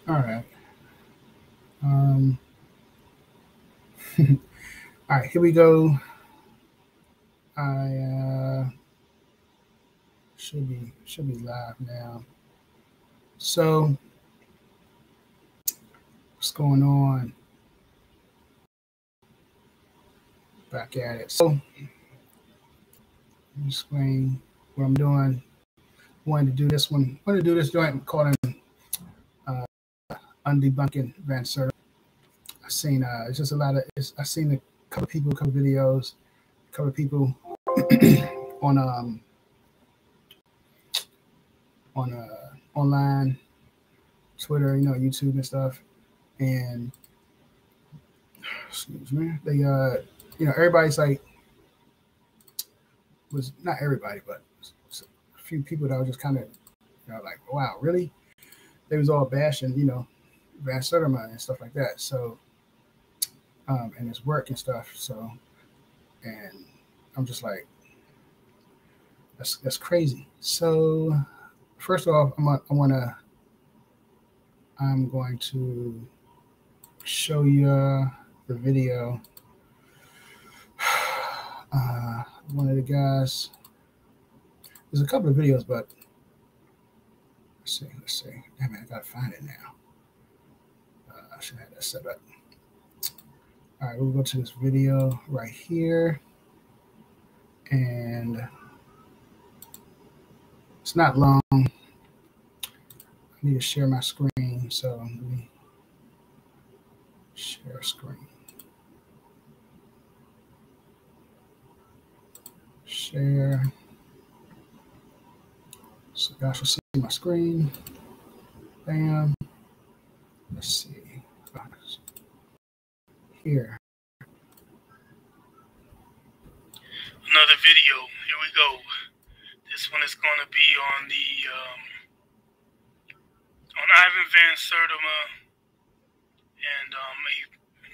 All right. Um, all right, here we go. I should be live now. So, what's going on? Back at it. So, let me explain what I'm doing. Wanted to do this one. Wanted to do this joint called uh, Debunking Van Sertima. I seen it's just a lot of. I seen a couple of people, a couple of videos, a couple of people on online, Twitter, YouTube and stuff, and excuse me, they everybody's like was not everybody, but a few people that were just kind of like, wow, really? They was all bashing Van Sertima and stuff like that. So and his work and stuff. So and I'm just like, that's crazy. So first off, I'm going to show you the video. One of the guys. There's a couple of videos, but let's see. Damn it, I gotta find it now. I should have that set up. All right, we'll go to this video right here, and it's not long. I need to share my screen, so let me share screen. Share. So you guys should see my screen. Bam. Let's see. Here. Another video. Here we go. This one is going to be on on Ivan Van Sertima, and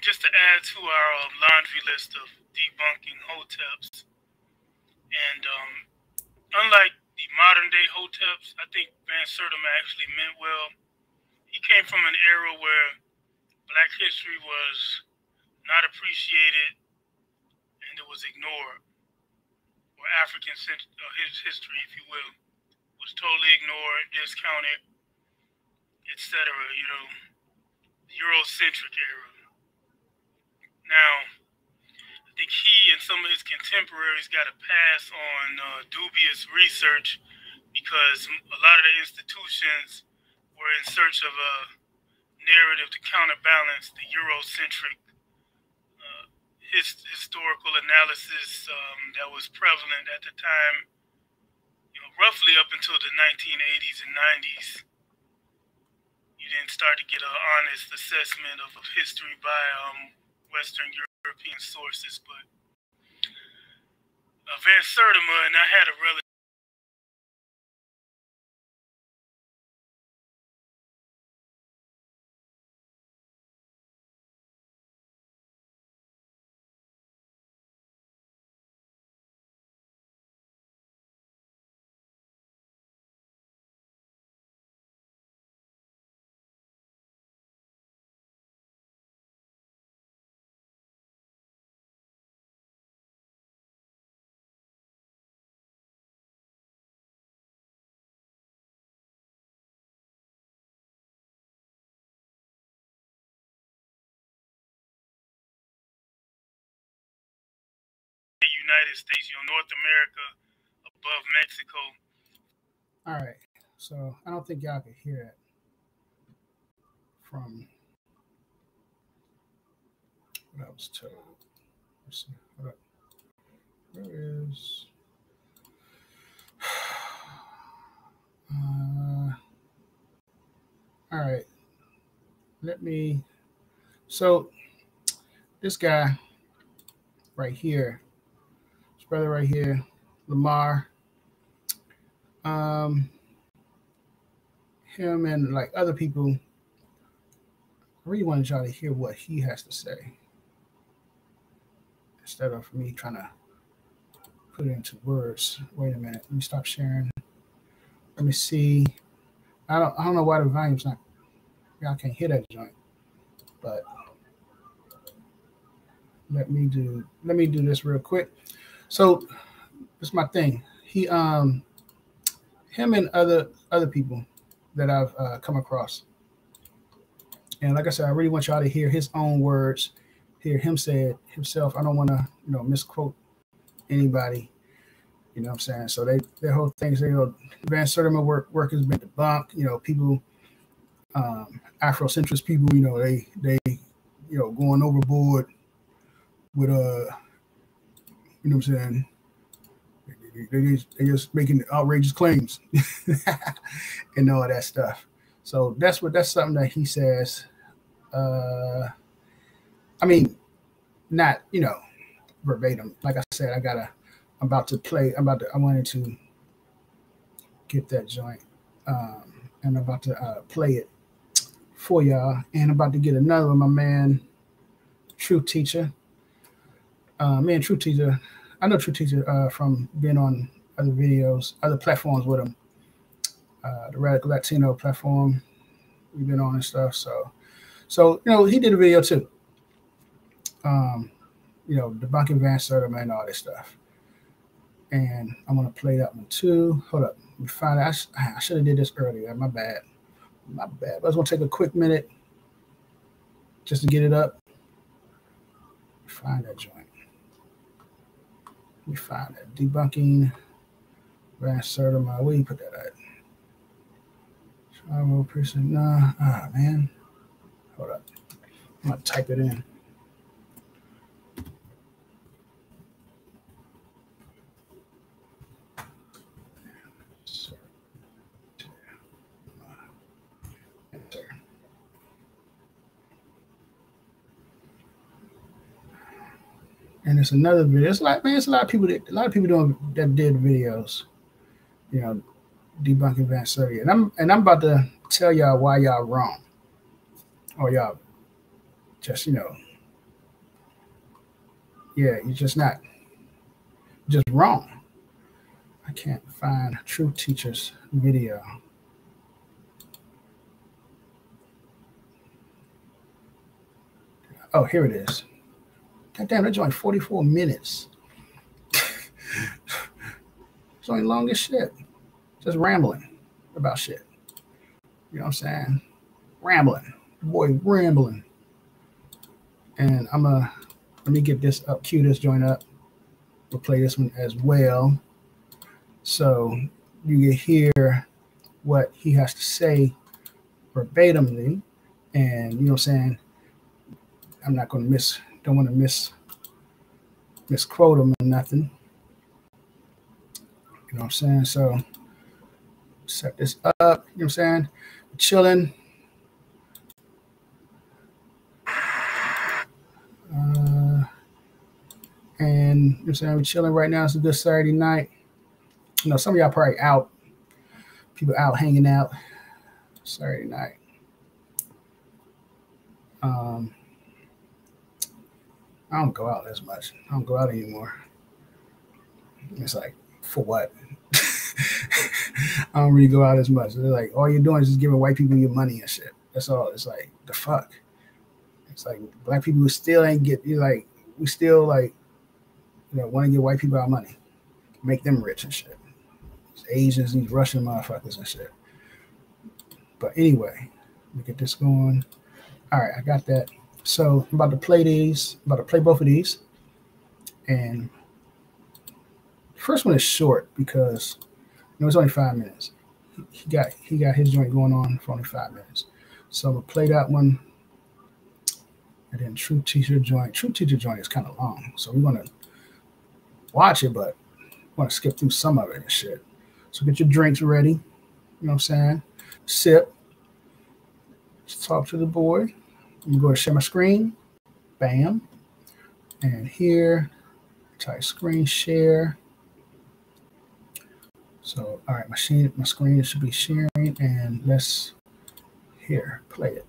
just to add to our laundry list of debunking hoteps. And unlike the modern day hoteps, I think Van Sertima actually meant well. He came from an era where Black history was not appreciated and it was ignored, or African his history, if you will, was totally ignored, discounted, etc. Eurocentric era. Now, I think he and some of his contemporaries got a pass on dubious research because a lot of the institutions were in search of a narrative to counterbalance the Eurocentric historical analysis that was prevalent at the time, roughly up until the 1980s and 90s. You didn't start to get an honest assessment of history by Western European sources, but Van Sertima, and I had a relative United States, North America above Mexico. All right. So I don't think y'all can hear that from what I was told. Let's see. Hold up. Where is? All right. Let me. So this guy right here, this brother right here, Lamar. Him and like other people. I really wanted y'all to hear what he has to say instead of me trying to put it into words. Wait a minute. Let me stop sharing. Let me see. I don't know why the volume's not. Y'all can't hear that joint, but let me do this real quick. So this is my thing. Him and other people that I've come across, and like I said, I really want y'all to hear his own words, hear him say it himself. I don't want to misquote anybody. You know what I'm saying? So their whole thing is, Van Sertima work has been debunked. People, Afrocentrist people, they going overboard with you know what I'm saying? They just making outrageous claims and all that stuff. So that's something that he says. I mean, not verbatim. Like I said, I wanted to get that joint, and I'm about to play it for y'all. And I'm about to get another one, my man, True Teacher. True Teacher. I know True Teacher from being on other videos, other platforms with him. The Radical Latino platform we've been on and stuff. So he did a video too. Debunking Van Sertima and all this stuff. And I'm gonna play that one too. Hold up, let me find it. I should have did this earlier. My bad. But I was gonna take a quick minute just to get it up. Find that joint. Let me find that. Debunking Van Sertima. Where you put that at? Travel person. Nah. Man. Hold up. I'm gonna type it in. And it's another video. It's a lot of people doing that did videos, debunking Van Sertima. And I'm about to tell y'all why y'all wrong. Or y'all just, you're just not just wrong. I can't find True Teacher's video. Oh, here it is. God damn, that joint 44 minutes. It's only long as shit. Just rambling about shit. You know what I'm saying? Rambling. Boy, rambling. And let me get this up, cue this joint up. We'll play this one as well. So you can hear what he has to say verbatimly. And you know what I'm saying? I'm not going to don't want to misquote him or nothing. You know what I'm saying? So set this up. You know what I'm saying? Chilling. And you know what I'm saying? We're chilling right now. It's a good Saturday night. Some of y'all probably out. People out hanging out Saturday night. I don't go out as much. I don't go out anymore. It's like, for what? I don't really go out as much. They're like, all you're doing is just giving white people your money and shit. That's all. It's like, the fuck? It's like black people who still ain't we still want to give white people our money. Make them rich and shit. These Asians, these Russian motherfuckers and shit. But anyway, let me get this going. All right, I got that. So I'm about to play these. I'm about to play both of these. And first one is short because it's only 5 minutes. He got his joint going on for only 5 minutes. So I'm gonna play that one, and then True Teacher joint. True Teacher joint is kind of long, so we're gonna watch it, but we're gonna skip through some of it and shit. So get your drinks ready. You know what I'm saying? Sip. Let's talk to the boy. I'm gonna go to share my screen. Bam. And here, type screen share. So, all right, my screen should be sharing, and let's play it.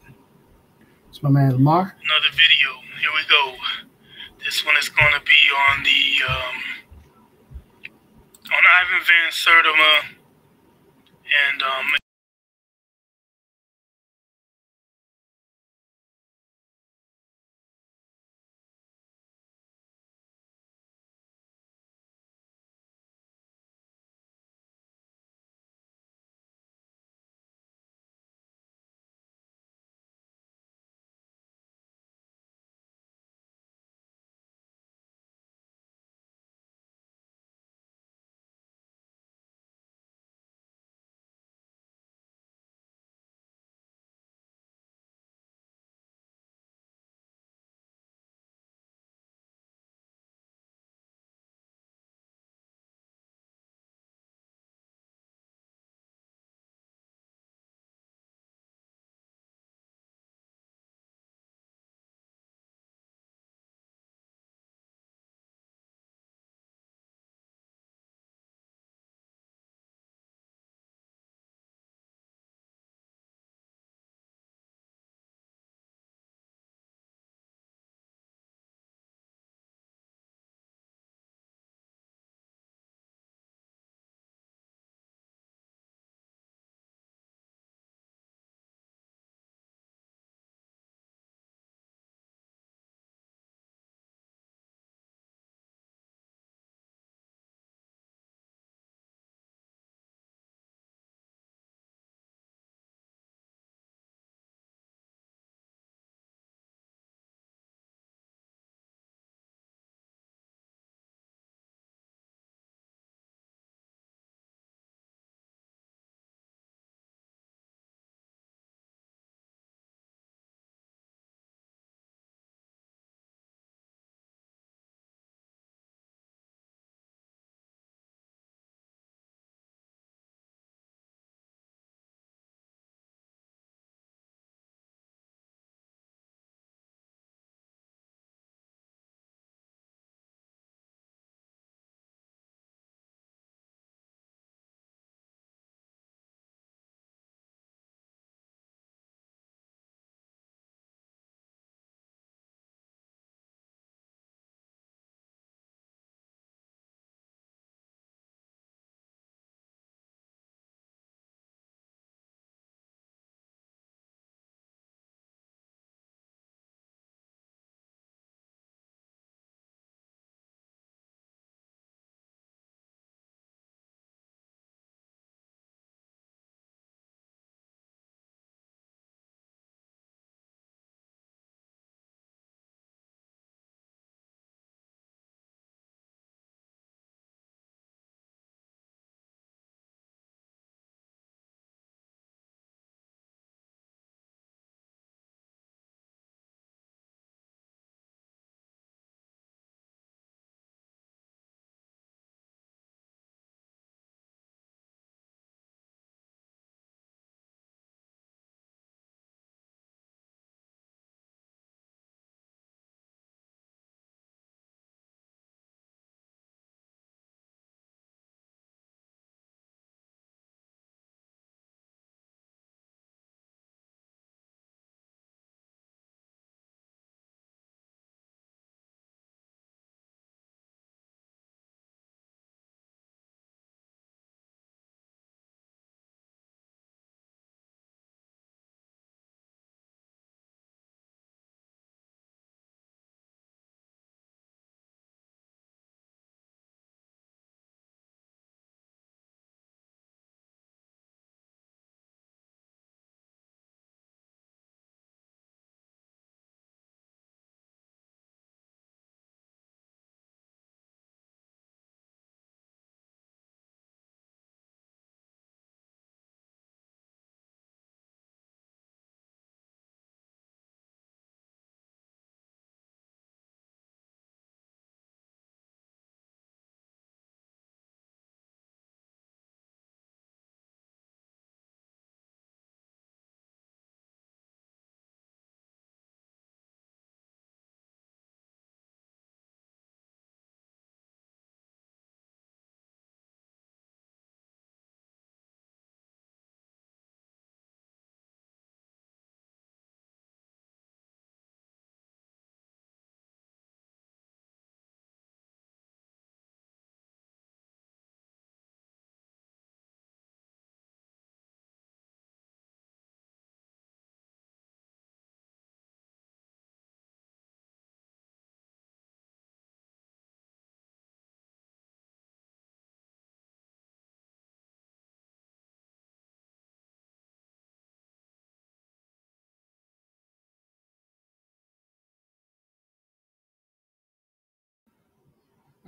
It's my man Lamar. Another video. Here we go. This one is going to be on the on Ivan Van Sertima and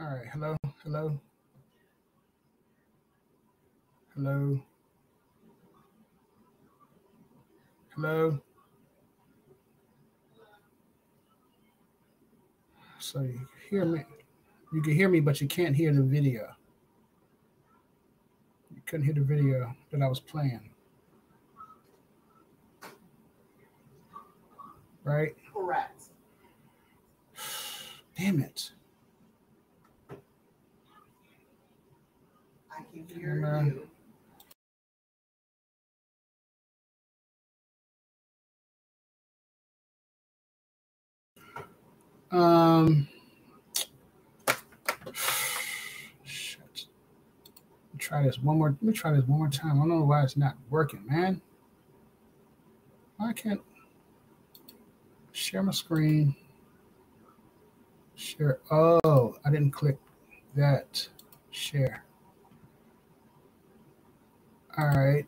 All right. Hello. Hello. Hello. Hello. So you hear me? You can hear me, but you can't hear the video. You couldn't hear the video that I was playing, right? Correct. Damn it. I can hear you. Shit. Try this one more. Let me try this one more time. I don't know why it's not working, man. I can't share my screen. Share. Oh, I didn't click that. Share. All right.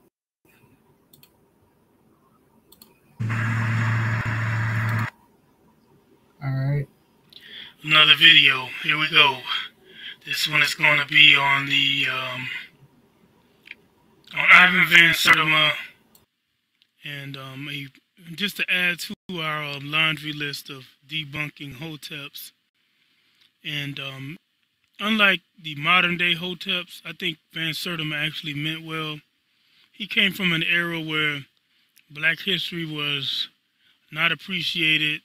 All right. Another video. Here we go. This one is going to be on the on Ivan Van Sertima, and just to add to our laundry list of debunking hoteps. And unlike the modern day hoteps, I think Van Sertima actually meant well. He came from an era where Black history was not appreciated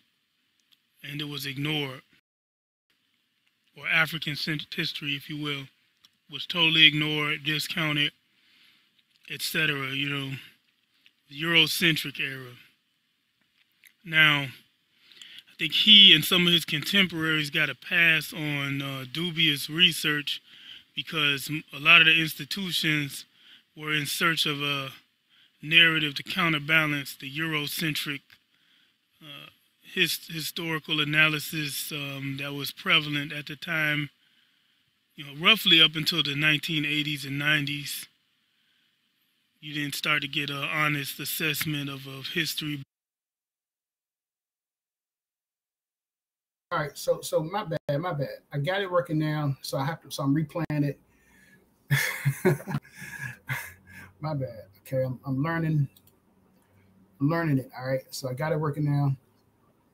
and it was ignored, or African history, if you will, was totally ignored, discounted, etc. You know, the Eurocentric era. Now, I think he and some of his contemporaries got a pass on dubious research because a lot of the institutions were in search of a narrative to counterbalance the Eurocentric historical analysis that was prevalent at the time, you know, roughly up until the 1980s and 90s. You didn't start to get an honest assessment of history. All right. So my bad. I got it working now. So I'm replaying it. My bad. Okay. I'm learning it. All right. So I got it working now.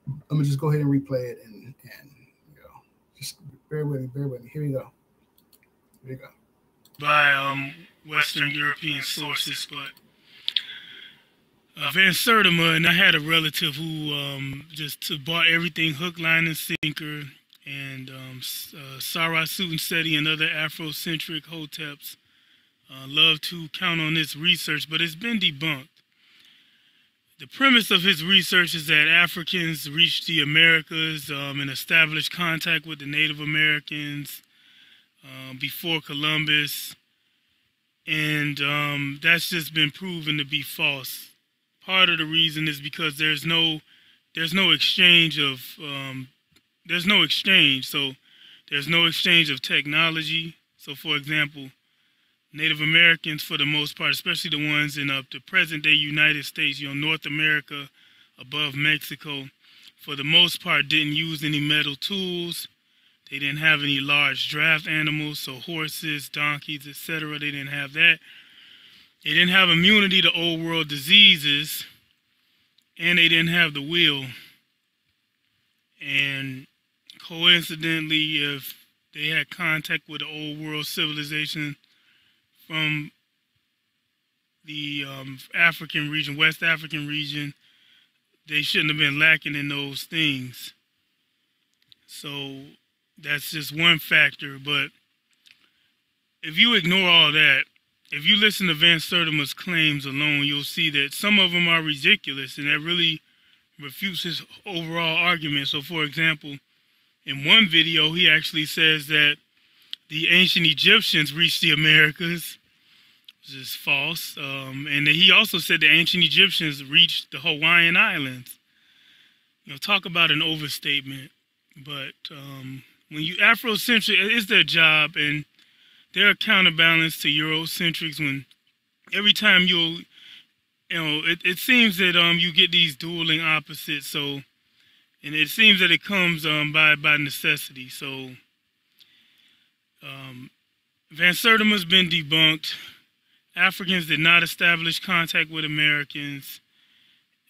I'm gonna just go ahead and replay it and you know, just bear with me. Here we go. By Western European sources, but Van Sertima, and I had a relative who just bought everything hook, line, and sinker, and Sarah Seti and other Afrocentric hoteps love to count on this research, but it's been debunked. The premise of his research is that Africans reached the Americas and established contact with the Native Americans before Columbus, and that's just been proven to be false. Part of the reason is because there's no exchange of there's no exchange of technology. So, for example, Native Americans, for the most part, especially the ones in the present-day United States, you know, North America, above Mexico, for the most part, didn't use any metal tools. They didn't have any large draft animals, so horses, donkeys, etc. They didn't have that. They didn't have immunity to old world diseases, and they didn't have the wheel. And coincidentally, if they had contact with the old world civilization from the African region, West African region, they shouldn't have been lacking in those things. So that's just one factor. But if you ignore all that, if you listen to Van Sertima's claims alone, you'll see that some of them are ridiculous, and that really refutes his overall argument. So, for example, in one video, he actually says that the ancient Egyptians reached the Americas, which is false. And he also said the ancient Egyptians reached the Hawaiian Islands. You know, talk about an overstatement. But when you Afrocentric, it's their job, and they're a counterbalance to Eurocentrics. When every time it seems that you get these dueling opposites. So, and it seems that it comes by necessity. So, Van Sertima's been debunked. Africans did not establish contact with Americans.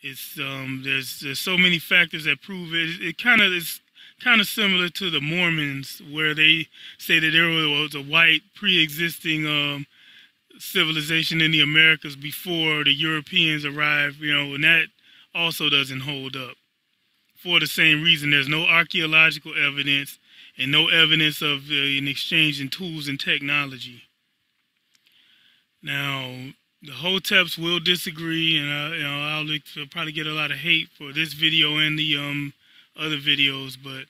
It's there's so many factors that prove it. It kind of is kind of similar to the Mormons, where they say that there was a white pre-existing civilization in the Americas before the Europeans arrived. You know, and that also doesn't hold up. For the same reason, there's no archaeological evidence and no evidence of an exchange in tools and technology. Now, the Hoteps will disagree, and I'll probably get a lot of hate for this video and the other videos, but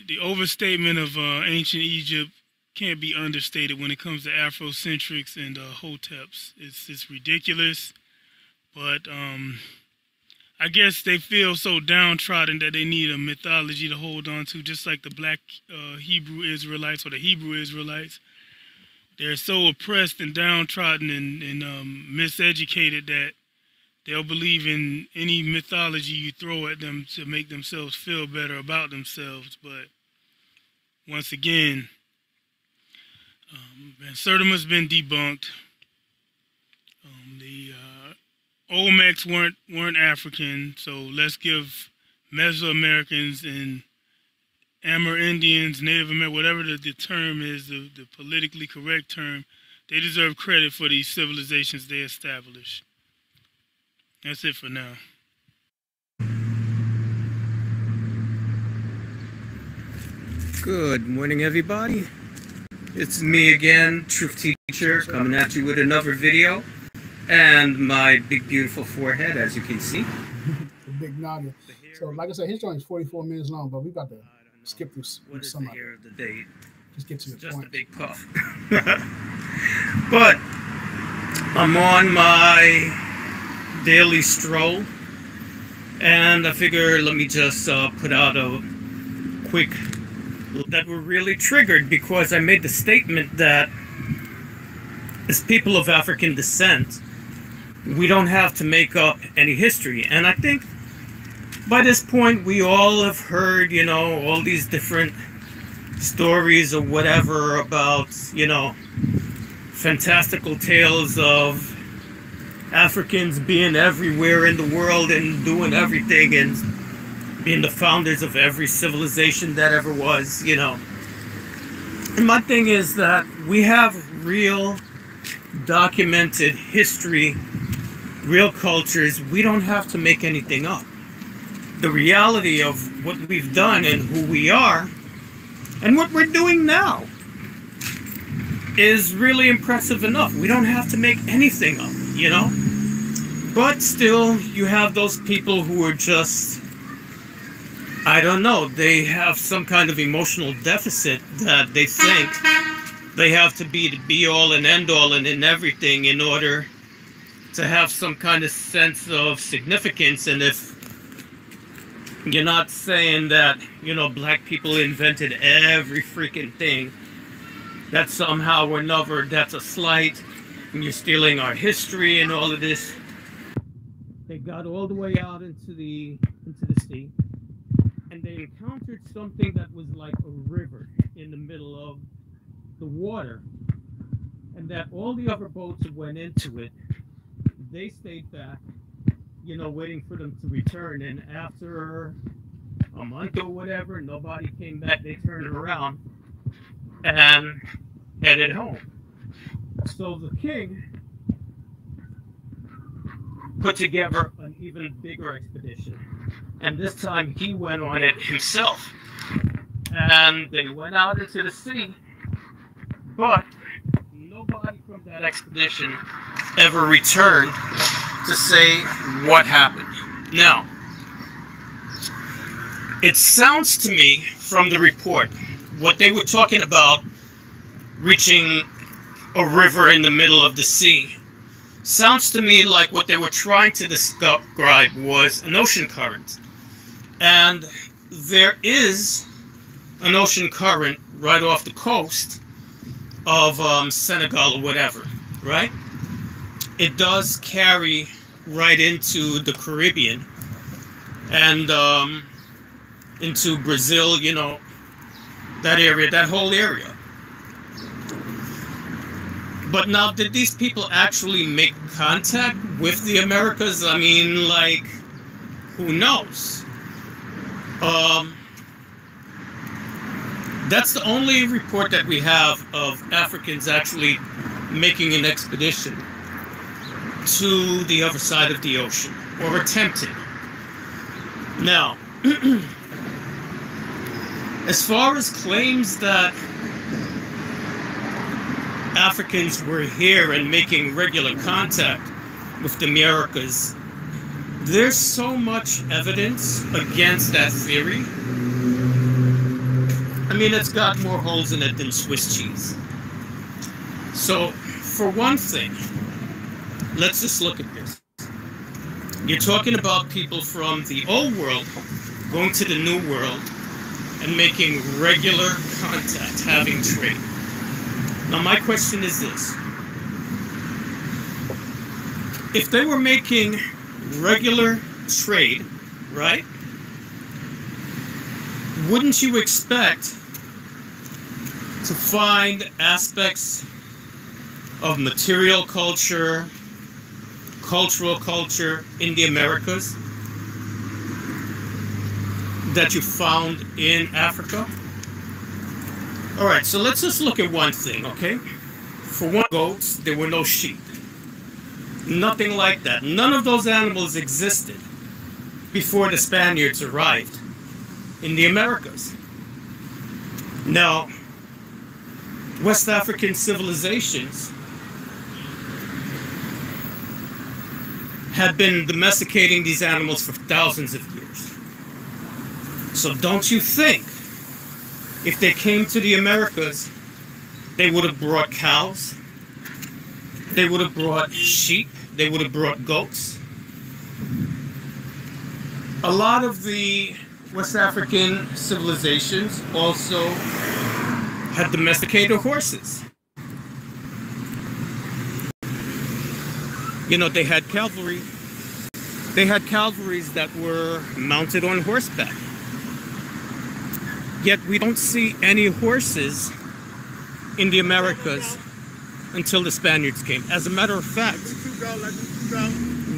the overstatement of ancient Egypt can't be understated when it comes to Afrocentrics and Hoteps. It's ridiculous, but I guess they feel so downtrodden that they need a mythology to hold on to, just like the black Hebrew Israelites or the Hebrew Israelites. They're so oppressed and downtrodden and miseducated that they'll believe in any mythology you throw at them to make themselves feel better about themselves. But once again, Van Sertima's been debunked. The Olmecs weren't African, so let's give Mesoamericans and Amerindians, Native American, whatever the term is, the politically correct term, they deserve credit for these civilizations they established. That's it for now. Good morning, everybody. It's me again, Truth Teacher, coming at you with another video. And my big, beautiful forehead, as you can see. The big noggin. So, like I said, his joint is 44 minutes long, but we got to skip through some of the date? Just get to the just point. A big puff. But I'm on my daily stroll, and I figure let me just put out a quick that were really triggered because I made the statement that as people of African descent, we don't have to make up any history. And I think by this point we all have heard, you know, all these different stories or whatever about, you know, fantastical tales of Africans being everywhere in the world and doing everything and being the founders of every civilization that ever was, you know. And my thing is that we have real documented history, real cultures. We don't have to make anything up. The reality of what we've done and who we are and what we're doing now is really impressive enough. We don't have to make anything up, you know? But still, you have those people who are just, I don't know, they have some kind of emotional deficit that they think they have to be the be-all and end-all and in everything in order to have some kind of sense of significance. And if you're not saying that, you know, black people invented every freaking thing, that somehow or another that's a slight, and you're stealing our history and all of this. They got all the way out into the sea, and they encountered something that was like a river in the middle of the water, and that all the other boats that went into it, they stayed back, you know, waiting for them to return. And after a month or whatever, nobody came back. They turned around and headed home. So the king put together an even bigger expedition, and this time he went on it himself, and they went out into the sea, but nobody from that expedition ever returned to say what happened. Now, it sounds to me from the report, what they were talking about reaching a river in the middle of the sea, sounds to me like what they were trying to describe was an ocean current. And there is an ocean current right off the coast of Senegal or whatever, right? It does carry right into the Caribbean and into Brazil, you know, that area, that whole area. But now, did these people actually make contact with the Americas? I mean, like, who knows? That's the only report that we have of Africans actually making an expedition to the other side of the ocean, or attempting. Now, as far as claims that Africans were here and making regular contact with the Americas, there's so much evidence against that theory. I mean, it's got more holes in it than Swiss cheese. So, for one thing, let's just look at this. You're talking about people from the old world going to the new world and making regular contact, having trade. Now, my question is this. If they were making regular trade, right? Wouldn't you expect to find aspects of material culture, cultural culture in the Americas that you found in Africa? All right, so let's just look at one thing, okay? For one, goats, there were no sheep. Nothing like that. None of those animals existed before the Spaniards arrived in the Americas. Now, West African civilizations had been domesticating these animals for thousands of years. So don't you think if they came to the Americas, they would have brought cows, they would have brought sheep, they would have brought goats? A lot of the West African civilizations also had domesticated horses. You know, they had cavalry. They had cavalries that were mounted on horseback. Yet we don't see any horses in the Americas until the Spaniards came. As a matter of fact,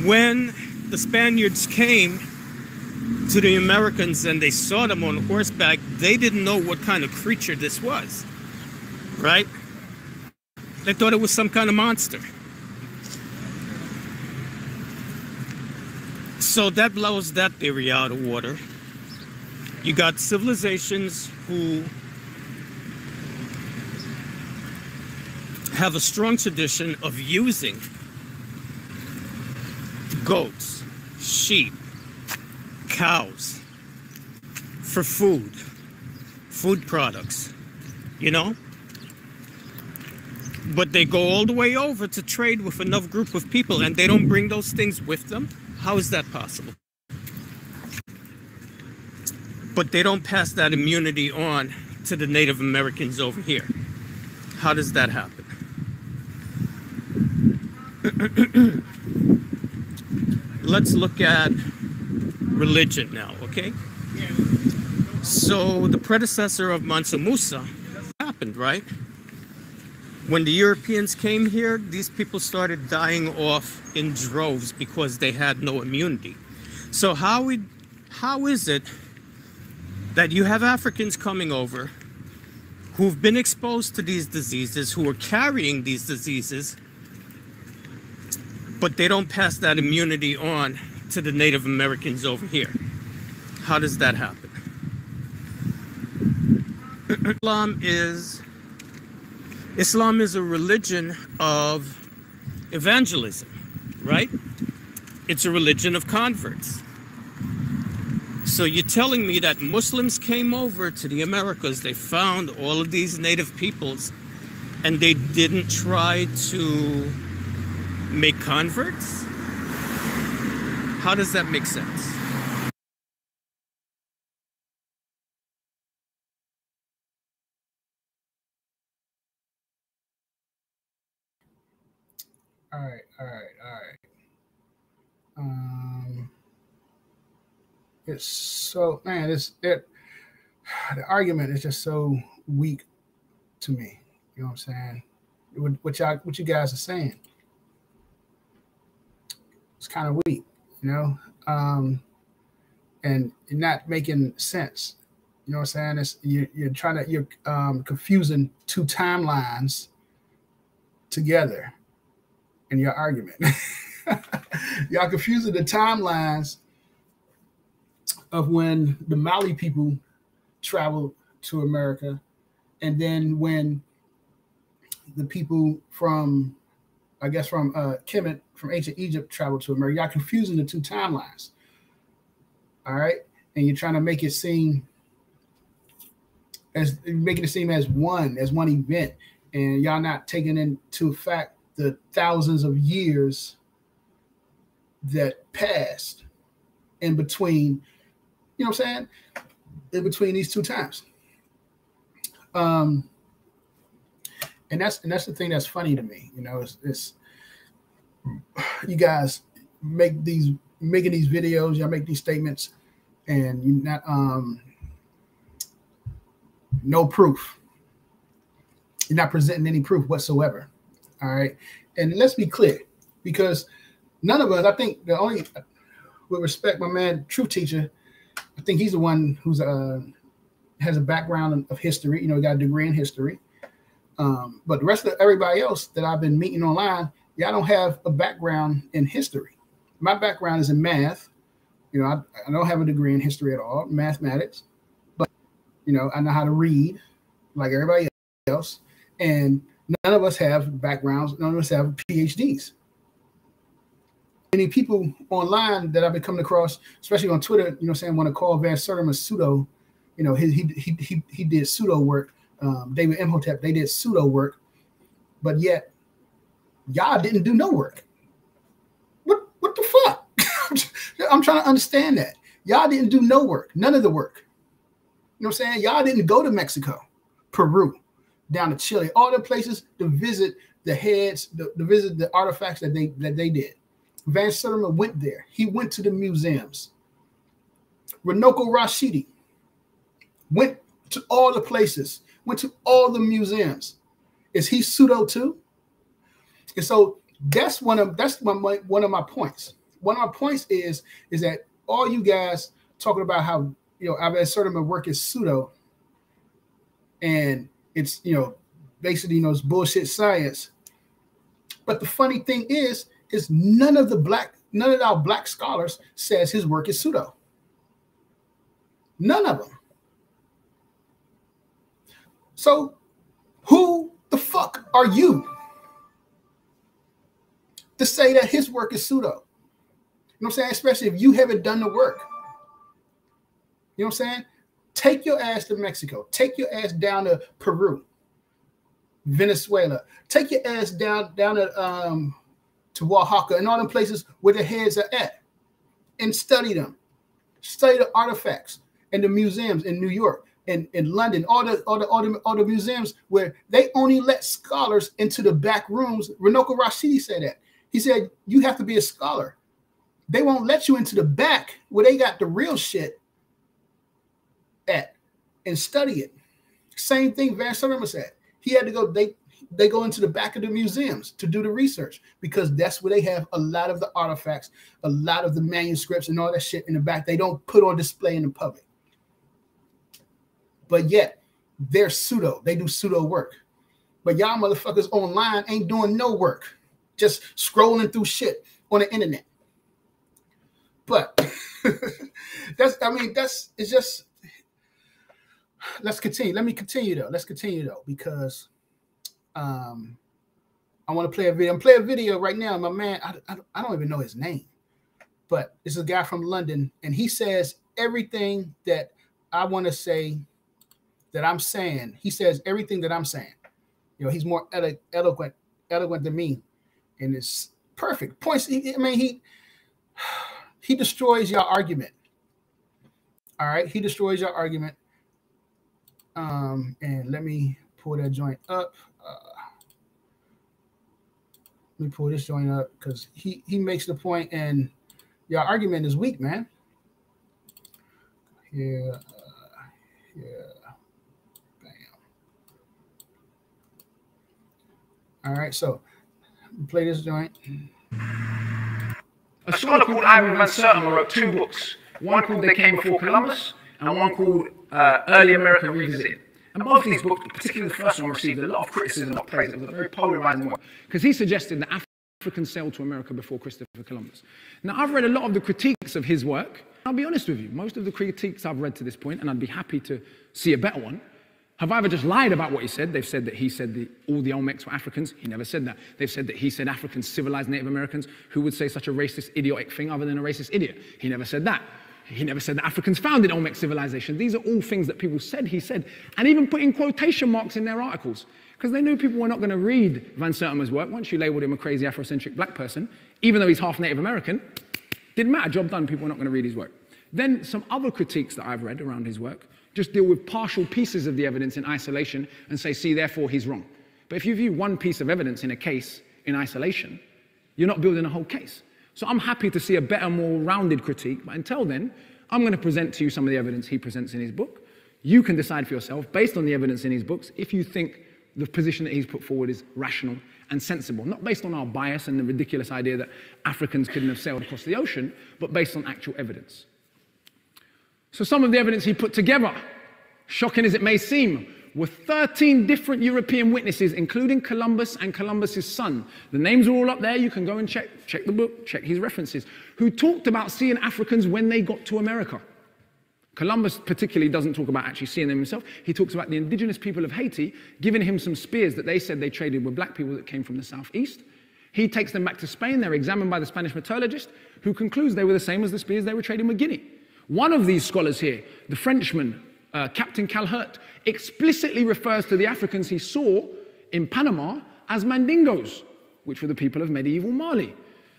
when the Spaniards came to the Americans and they saw them on horseback, they didn't know what kind of creature this was, right? They thought it was some kind of monster. So that blows that theory out of water. You got civilizations who have a strong tradition of using goats, sheep, cows for food products, you know? But they go all the way over to trade with another group of people and they don't bring those things with them? How is that possible? But they don't pass that immunity on to the Native Americans over here. How does that happen? Let's look at religion now, okay? So the predecessor of Mansa Musa happened, right? When the Europeans came here, these people started dying off in droves because they had no immunity. So how is it that you have Africans coming over who've been exposed to these diseases, who are carrying these diseases, but they don't pass that immunity on to the Native Americans over here? How does that happen? Islam is a religion of evangelism, right? It's a religion of converts. So you're telling me that Muslims came over to the Americas, they found all of these native peoples, and they didn't try to make converts? How does that make sense? All right. It's so, man, the argument is just so weak to me. You know what I'm saying? What you guys are saying. It's kind of weak, you know, and not making sense. You know what I'm saying? You're confusing two timelines together in your argument. Y'all confusing the timelines of when the Mali people traveled to America, and then when the people from, I guess, from Kemet, from ancient Egypt traveled to America. Y'all confusing the two timelines. All right, and you're trying to make it seem as one event, and y'all not taking into fact the thousands of years that passed in between. You know what I'm saying? In between these two times. And that's the thing that's funny to me. You know, it's you guys making these videos, y'all make these statements, and you not no proof. You're not presenting any proof whatsoever. All right. And let's be clear, because none of us, I think the only, with respect, my man, True Teacher, I think he's the one who's has a background of history. You know, he got a degree in history. But the rest of everybody else that I've been meeting online, y'all don't have a background in history. My background is in math. You know, I don't have a degree in history at all, mathematics. But, you know, I know how to read like everybody else. And none of us have backgrounds. None of us have PhDs. Many people online that I've been coming across, especially on Twitter, you know what I'm saying, want to call Van Sertima pseudo. You know, he did pseudo work. David Imhotep, they did pseudo work, but yet y'all didn't do no work. What the fuck? I'm trying to understand that. Y'all didn't do no work, none of the work. You know what I'm saying? Y'all didn't go to Mexico, Peru, down to Chile, all the places to visit the heads, to visit the artifacts that they did. Van Sertima went there. He went to the museums. Runoko Rashidi went to all the places, went to all the museums. Is he pseudo too? And so that's one of my points. One of my points is that all you guys talking about how, you know, I've asserted my work is pseudo, and it's, you know, basically, you know, it's bullshit science. But the funny thing is none of our black scholars says his work is pseudo. None of them. So who the fuck are you to say that his work is pseudo? You know what I'm saying? Especially if you haven't done the work. You know what I'm saying? Take your ass to Mexico. Take your ass down to Peru, Venezuela. Take your ass down to Oaxaca and all them places where the heads are at, and study them. Study the artifacts and the museums in New York and in London, all the museums where they only let scholars into the back rooms. Runoko Rashidi said that. He said, you have to be a scholar. They won't let you into the back where they got the real shit at and study it. Same thing Van Sertima said. He had to go, they go into the back of the museums to do the research, because that's where they have a lot of the artifacts, a lot of the manuscripts and all that shit in the back. They don't put on display in the public. But yet they're pseudo. They do pseudo work. But y'all motherfuckers online ain't doing no work. Just scrolling through shit on the internet. But it's just, let's continue. Let me continue though. Let's continue though, because I want to play a video. I'm playing a video right now. My man, I don't even know his name, but it's a guy from London, and he says everything that I want to say that I'm saying. He says everything that I'm saying. You know, he's more eloquent than me, and it's perfect points. He destroys your argument. All right, he destroys your argument. And let me pull that joint up. Let me pull this joint up, because he makes the point, and your argument is weak, man. Yeah. Bam. All right, so play this joint. A scholar called Ivan van Sertima wrote 2 books, one called They Came Before Columbus, and one called Early America Revisited. And both these books, particularly the first one, received a lot of criticism, a lot of praise. It was a very polarizing work, because he suggested that Africans sailed to America before Christopher Columbus. Now, I've read a lot of the critiques of his work. I'll be honest with you, most of the critiques I've read to this point, and I'd be happy to see a better one, have either just lied about what he said. They've said that he said all the Olmecs were Africans. He never said that. They've said that he said Africans civilized Native Americans. Who would say such a racist, idiotic thing other than a racist idiot? He never said that. He never said that Africans founded Olmec civilization. These are all things that people said he said, and even putting quotation marks in their articles, because they knew people were not going to read Van Sertima's work. Once you labeled him a crazy Afrocentric black person, even though he's half Native American, didn't matter, job done, people were not going to read his work. Then some other critiques that I've read around his work just deal with partial pieces of the evidence in isolation and say, see, therefore he's wrong. But if you view one piece of evidence in a case in isolation, you're not building a whole case. So I'm happy to see a better, more rounded critique, but until then, I'm going to present to you some of the evidence he presents in his book. You can decide for yourself, based on the evidence in his books, if you think the position that he's put forward is rational and sensible, not based on our bias and the ridiculous idea that Africans couldn't have sailed across the ocean, but based on actual evidence. So some of the evidence he put together, shocking as it may seem, were 13 different European witnesses, including Columbus and Columbus's son. The names are all up there. You can go and check the book, check his references, who talked about seeing Africans when they got to America. Columbus particularly doesn't talk about actually seeing them himself. He talks about the indigenous people of Haiti giving him some spears that they said they traded with black people that came from the southeast. He takes them back to Spain. They're examined by the Spanish metallurgist, who concludes they were the same as the spears they were trading with Guinea. One of these scholars here, the Frenchman, Captain Calhert, explicitly refers to the Africans he saw in Panama as Mandingos, which were the people of medieval Mali.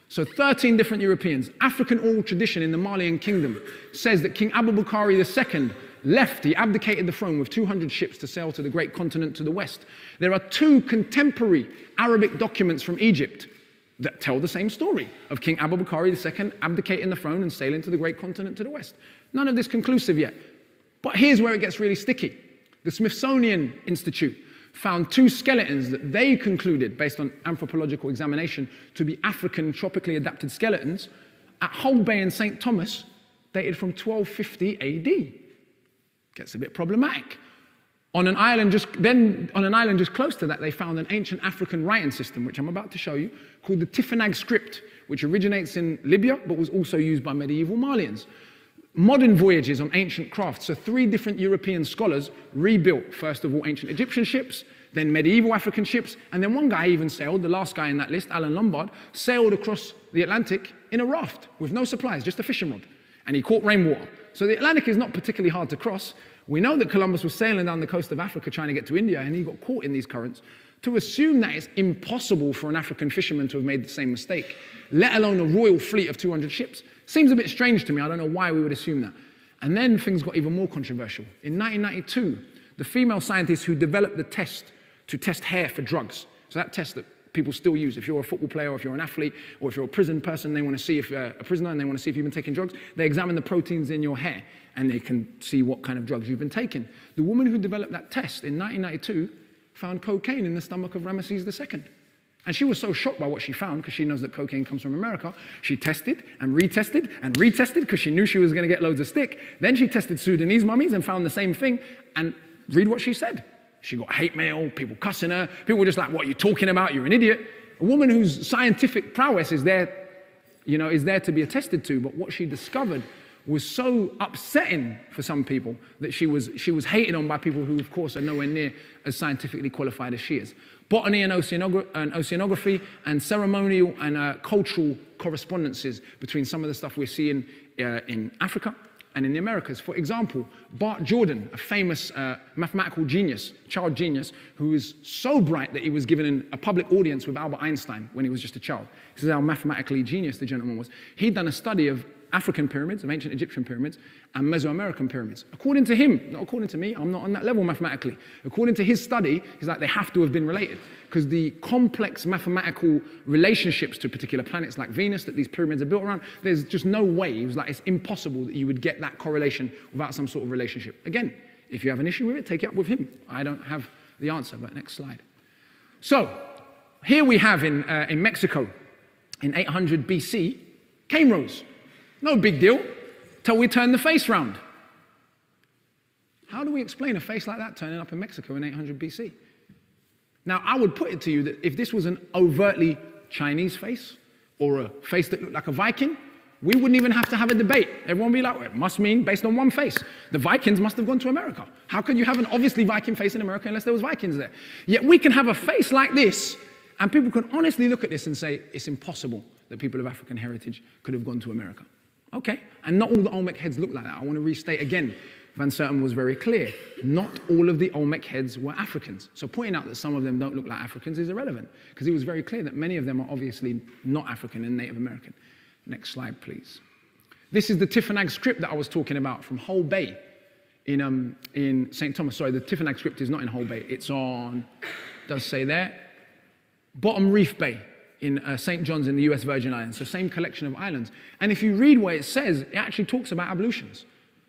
So 13 different Europeans. African oral tradition in the Malian kingdom says that King Abubakari II left, he abdicated the throne with 200 ships to sail to the great continent to the west. There are 2 contemporary Arabic documents from Egypt that tell the same story of King Abubakari II abdicating the throne and sailing to the great continent to the west. None of this conclusive yet. But here's where it gets really sticky. The Smithsonian Institute found 2 skeletons that they concluded, based on anthropological examination, to be African tropically adapted skeletons at Hull Bay in St. Thomas, dated from 1250 AD. Gets a bit problematic. On an island just close to that, they found an ancient African writing system, which I'm about to show you, called the Tifinagh script, which originates in Libya, but was also used by medieval Malians. Modern voyages on ancient crafts, so 3 different European scholars rebuilt, first of all, ancient Egyptian ships, then medieval African ships, and then one guy even sailed, the last guy in that list, Alan Lombard, sailed across the Atlantic in a raft with no supplies, just a fishing rod, and he caught rainwater. So the Atlantic is not particularly hard to cross. We know that Columbus was sailing down the coast of Africa trying to get to India, and he got caught in these currents. To assume that it's impossible for an African fisherman to have made the same mistake, let alone a royal fleet of 200 ships, seems a bit strange to me. I don't know why we would assume that. And then things got even more controversial. In 1992, the female scientists who developed the test to test hair for drugs, so that test that people still use, if you're a football player, or if you're an athlete, or if you're a prison person, they want to see if you're a prisoner and they want to see if you've been taking drugs, they examine the proteins in your hair and they can see what kind of drugs you've been taking. The woman who developed that test in 1992 found cocaine in the stomach of Ramesses II. And she was so shocked by what she found, because she knows that cocaine comes from America, she tested and retested and retested, because she knew she was going to get loads of stick. Then she tested Sudanese mummies and found the same thing. And read what she said. She got hate mail, people cussing her. People were just like, what are you talking about? You're an idiot. A woman whose scientific prowess is there, is there to be attested to. But what she discovered was so upsetting for some people that she was hated on by people who, of course, are nowhere near as scientifically qualified as she is. Botany and oceanography and ceremonial and cultural correspondences between some of the stuff we're seeing in Africa and in the Americas. For example, Bart Jordan, a famous mathematical genius, child genius, who was so bright that he was given a public audience with Albert Einstein when he was just a child. This is how mathematically genius the gentleman was. He'd done a study of African pyramids, of ancient Egyptian pyramids, and Mesoamerican pyramids. According to him, not according to me, I'm not on that level mathematically. According to his study, he's like, they have to have been related, because the complex mathematical relationships to particular planets like Venus that these pyramids are built around, there's just no way. He was like, it's impossible that you would get that correlation without some sort of relationship. Again, if you have an issue with it, take it up with him. I don't have the answer, but next slide. So, Here we have in Mexico, in 800 BC, cane rows. No big deal, till we turn the face round. How do we explain a face like that turning up in Mexico in 800 BC? Now, I would put it to you that if this was an overtly Chinese face, or a face that looked like a Viking, we wouldn't even have to have a debate. Everyone would be like, well, it must mean, based on one face, the Vikings must have gone to America. How could you have an obviously Viking face in America unless there was Vikings there? Yet we can have a face like this, and people can honestly look at this and say, it's impossible that people of African heritage could have gone to America. Okay, and not all the Olmec heads look like that. I want to restate again, Van Sertima was very clear. Not all of the Olmec heads were Africans. So pointing out that some of them don't look like Africans is irrelevant, because he was very clear that many of them are obviously not African and Native American. Next slide, please. This is the Tifinagh script that I was talking about from Hull Bay in St. Thomas. Sorry, the Tifinagh script is not in Hull Bay. It's on, does say there, Bottom Reef Bay in St. John's in the US Virgin Islands. So same collection of islands. And if you read what it says, it actually talks about ablutions.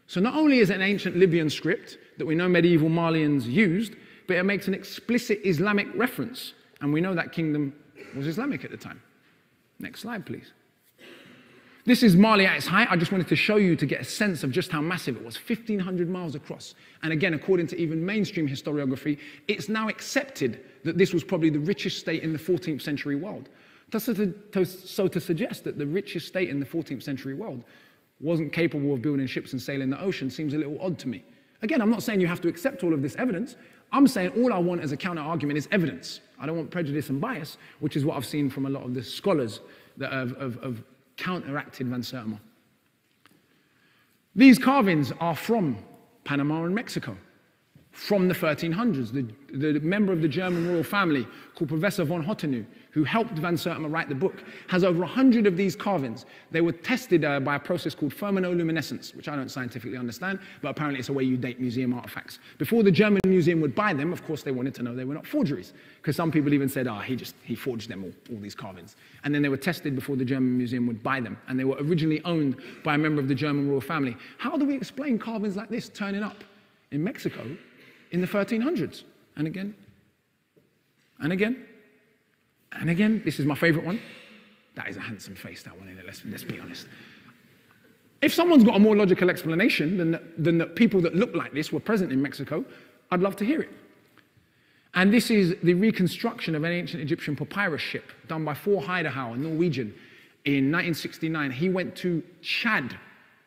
So not only is it an ancient Libyan script that we know medieval Malians used, but it makes an explicit Islamic reference. And we know that kingdom was Islamic at the time. Next slide, please. This is Mali at its height. I just wanted to show you to get a sense of just how massive it was, 1,500 miles across. And again, according to even mainstream historiography, it's now accepted that this was probably the richest state in the 14th century world. So to suggest that the richest state in the 14th century world wasn't capable of building ships and sailing the ocean seems a little odd to me. Again, I'm not saying you have to accept all of this evidence. I'm saying all I want as a counter-argument is evidence. I don't want prejudice and bias, which is what I've seen from a lot of the scholars that have counteracted Van Sertima. These carvings are from Panama and Mexico, from the 1300s. The member of the German royal family called Professor von Hottenau, who helped Van Sertima write the book, has over 100 of these carvings. They were tested by a process called fermioluminescence, which I don't scientifically understand, but apparently it's a way you date museum artifacts. Before the German museum would buy them, of course they wanted to know they were not forgeries, because some people even said, he forged them all these carvings. And then they were tested before the German museum would buy them, and they were originally owned by a member of the German royal family. How do we explain carvings like this turning up in Mexico in the 1300s? And again, and again, and again. This is my favorite one. That is a handsome face, that one, isn't it? Let's be honest. If someone's got a more logical explanation than that people that look like this were present in Mexico, I'd love to hear it. And this is the reconstruction of an ancient Egyptian papyrus ship done by Thor Heyerdahl, a Norwegian, in 1969. He went to Chad.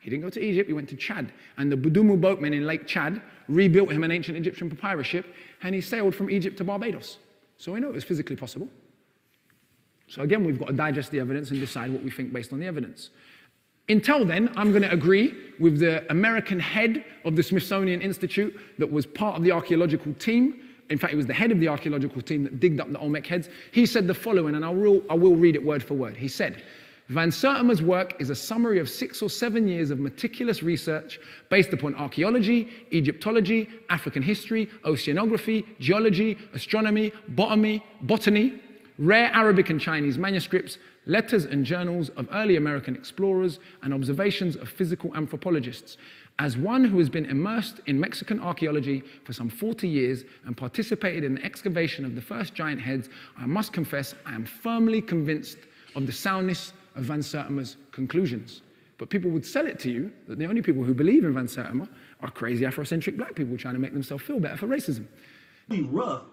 He didn't go to Egypt, he went to Chad. And the Budumu boatmen in Lake Chad rebuilt him an ancient Egyptian papyrus ship, and he sailed from Egypt to Barbados. So we know it was physically possible. So again, we've got to digest the evidence and decide what we think based on the evidence. Until then, I'm going to agree with the American head of the Smithsonian Institute that was part of the archaeological team. In fact, he was the head of the archaeological team that digged up the Olmec heads. He said the following, and I will read it word for word. He said, Van Sertima's work is a summary of 6 or 7 years of meticulous research based upon archaeology, Egyptology, African history, oceanography, geology, astronomy, botany, rare Arabic and Chinese manuscripts, letters and journals of early American explorers, and observations of physical anthropologists. As one who has been immersed in Mexican archaeology for some 40 years and participated in the excavation of the first giant heads, I must confess I am firmly convinced of the soundness of Van Sertima's conclusions. But people would sell it to you that the only people who believe in Van Sertima are crazy Afrocentric black people trying to make themselves feel better for racism. Be rough,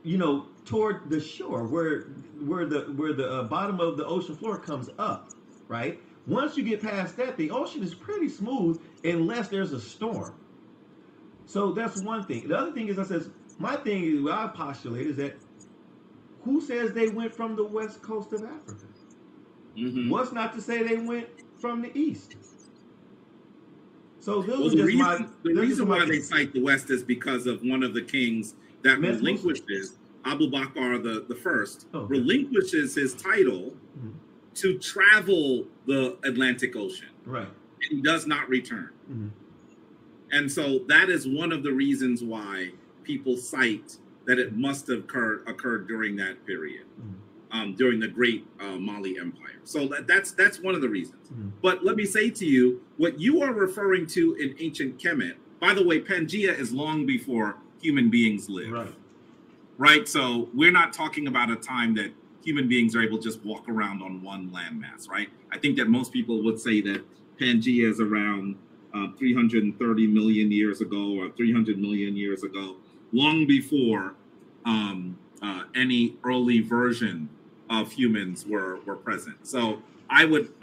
you know, toward the shore where the bottom of the ocean floor comes up, right? Once you get past that, the ocean is pretty smooth unless there's a storm. So that's one thing. The other thing is, my thing is, what I postulate is that who says they went from the west coast of Africa? Mm-hmm. What's not to say they went from the east? So those are just the reason why they cite the west is because of one of the kings that relinquishes, Abu Bakr the first, relinquishes his title to travel the Atlantic Ocean. Right. And he does not return. Mm-hmm. And so that is one of the reasons why people cite that it must have occurred during that period, during the Great Mali Empire. So that's one of the reasons. Mm-hmm. But let me say to you, what you are referring to in ancient Kemet, by the way, Pangaea is long before human beings lived. Right. right? So we're not talking about a time that human beings are able to just walk around on one landmass, right? I think that most people would say that Pangea is around 330 million years ago or 300 million years ago, long before any early version of humans were present. So I would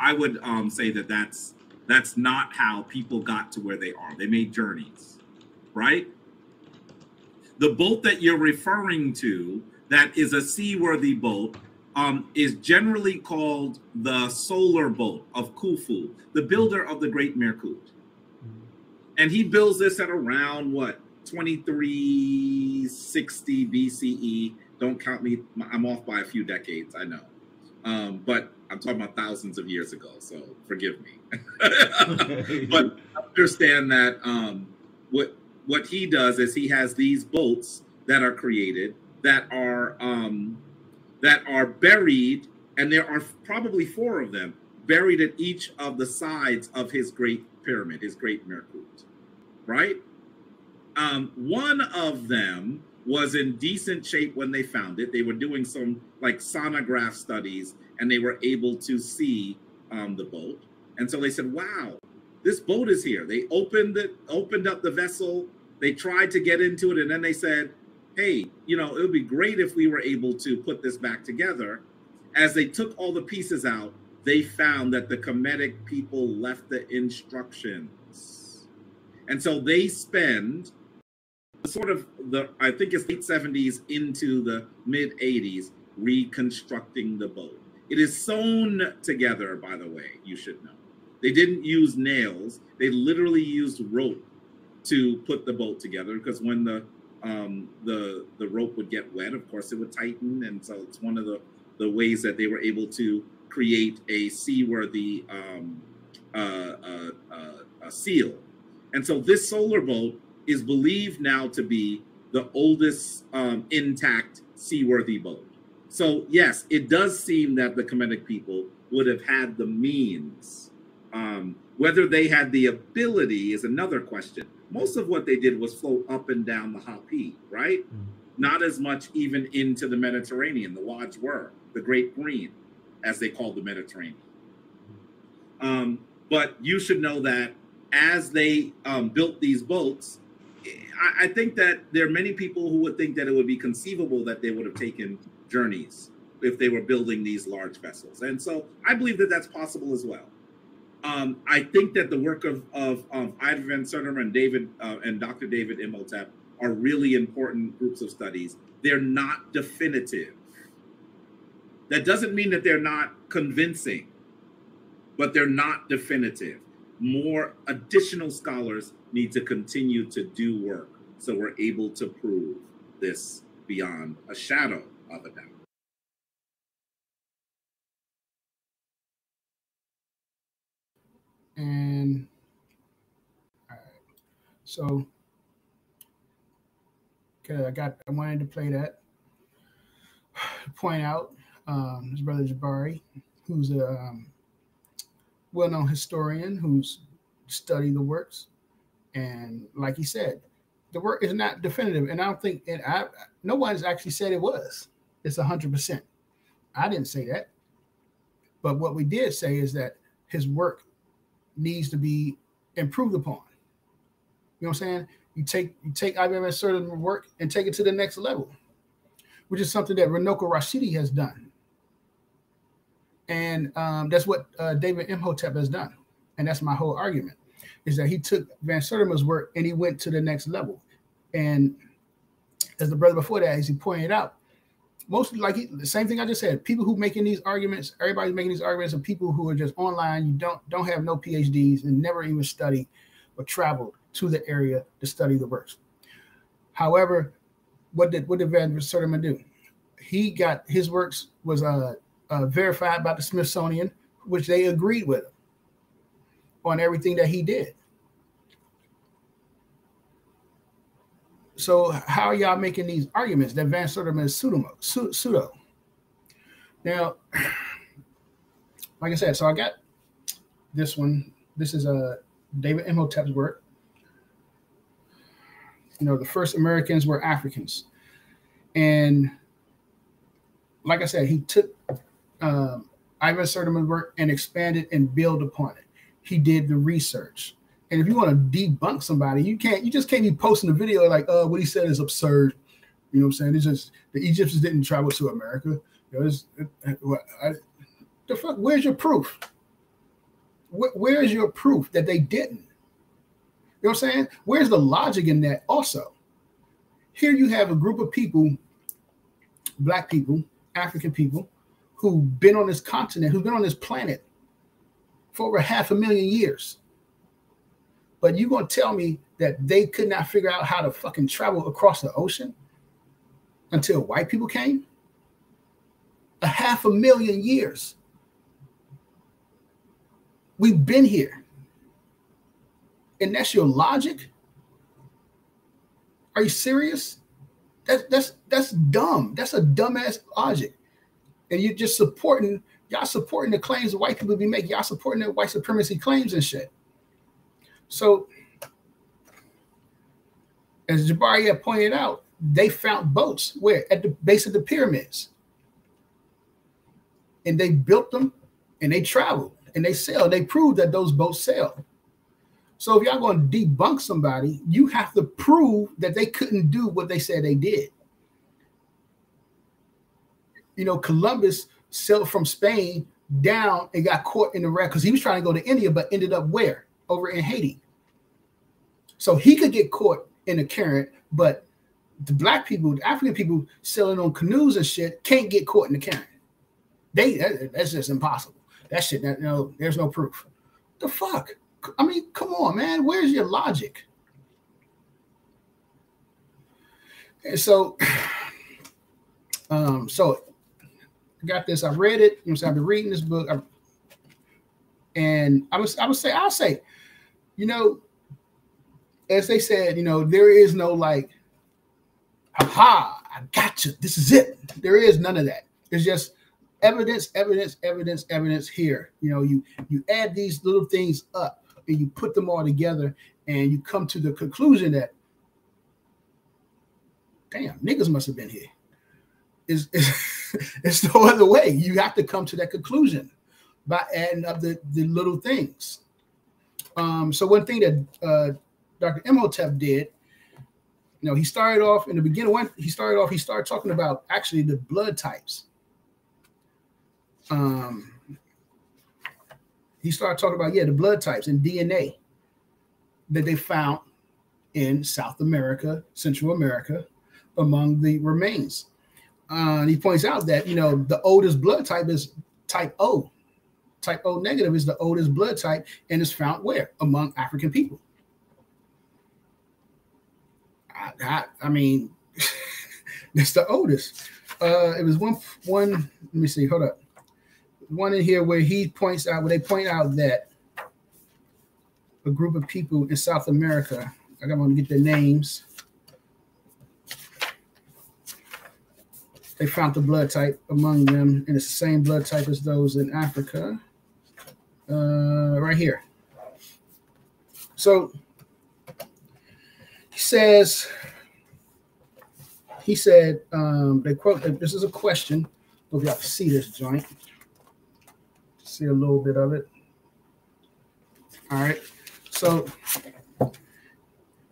say that that's not how people got to where they are. They made journeys, right? The boat that you're referring to, that is a seaworthy boat, is generally called the solar boat of Khufu, the builder of the Great Merkut. And he builds this at around, what, 2360 BCE. Don't count me. I'm off by a few decades, I know. But I'm talking about thousands of years ago, so forgive me. But understand that what he does is he has these boats that are created that are buried, and there are probably 4 of them buried at each of the sides of his great pyramid, his great Merkut, right? One of them was in decent shape when they found it. They were doing some like sonograph studies, and they were able to see the boat. And so they said, wow, this boat is here. They opened up the vessel. They tried to get into it, and then they said, hey, you know, it would be great if we were able to put this back together. As they took all the pieces out, they found that the Kemetic people left the instructions. And so they spend sort of I think it's late 70s into the mid 80s reconstructing the boat. It is sewn together, by the way, you should know. They didn't use nails. They literally used rope to put the boat together, because when the rope would get wet, of course it would tighten. And so it's one of the ways that they were able to create a seaworthy seal. And so this solar boat is believed now to be the oldest intact seaworthy boat. So yes, it does seem that the Kemetic people would have had the means. Whether they had the ability is another question. Most of what they did was float up and down the Hapi, right? Not as much even into the Mediterranean. The Wads were the Great Green, as they called the Mediterranean. But you should know that as they built these boats, I think that there are many people who would think that it would be conceivable that they would have taken journeys if they were building these large vessels. And so I believe that that's possible as well. I think that the work of Ida van Sertima and Dr. David Imhotep are really important groups of studies. They're not definitive. That doesn't mean that they're not convincing, but they're not definitive. More additional scholars need to continue to do work so we're able to prove this beyond a shadow of a doubt. And all right, so okay, I wanted to play that. Point out his brother Jabari, who's a well-known historian who's studied the works, and like he said, the work is not definitive, and I don't think no one's actually said it was. It's 100%. I didn't say that, but what we did say is that his work needs to be improved upon. You know what I'm saying? You take Ibn Sertima's work and take it to the next level, which is something that Runoko Rashidi has done. And that's what David Imhotep has done. And that's my whole argument, is that he took Van Sertima's work and he went to the next level. And as the brother before that, as he pointed out, mostly the same thing I just said, people who making these arguments, everybody's making these arguments of people who are just online, you don't have no PhDs and never even studied or traveled to the area to study the works. However, what did Van Sertima do? He got his works was verified by the Smithsonian, which they agreed with him on everything that he did. So how are y'all making these arguments that Van Sertima is pseudo? Now, like I said, so I got this one. This is David Imhotep's work. You know, the first Americans were Africans. And like I said, he took Ivan Sertima's work and expanded and built upon it. He did the research. And if you want to debunk somebody, you just can't be posting a video like, what he said is absurd. You know what I'm saying? It's just the Egyptians didn't travel to America. You know, the fuck, where's your proof? Where is your proof that they didn't? You know what I'm saying? Where's the logic in that also? Here you have a group of people, black people, African people, who've been on this continent, who've been on this planet for over 500,000 years. But you're going to tell me that they could not figure out how to fucking travel across the ocean until white people came? 500,000 years. We've been here. And that's your logic? Are you serious? That's dumb. That's a dumbass logic. And you're just supporting the claims the white people be making. Y'all supporting their white supremacy claims and shit. So, as Jabari had pointed out, they found boats where? At the base of the pyramids. And they built them and they traveled and they sailed. They proved that those boats sailed. So if y'all going to debunk somebody, you have to prove that they couldn't do what they said they did. You know, Columbus sailed from Spain down and got caught in the wreck because he was trying to go to India, but ended up where? Over in Haiti. So he could get caught in the current, but the black people, the African people sailing on canoes and shit can't get caught in the current. That's just impossible. That shit, there's no proof. The fuck? I mean, come on, man. Where's your logic? And so, so I got this. I read it. You know, so I've been reading this book, and I'll say, you know, as they said, you know, there is no like, aha, I got you. This is it. There is none of that. It's just evidence here. You know, you add these little things up and you put them all together and you come to the conclusion that, damn, niggas must have been here. It's no other way. You have to come to that conclusion by adding up the little things. So one thing that Dr. Imhotep did, you know, he started off in the beginning. When he started talking about actually the blood types. He started talking about, the blood types and DNA that they found in South America, Central America, among the remains. He points out that, you know, the oldest blood type is type O. Type O negative is the oldest blood type and is found where? Among African people. I mean, it's the oldest. It was one. Let me see. Hold up. One in here where they point out that a group of people in South America, I don't want to get their names. They found the blood type among them, and it's the same blood type as those in Africa. Right here. So he said, they quote, this is a question. Hope y'all can see this joint. See a little bit of it. All right. So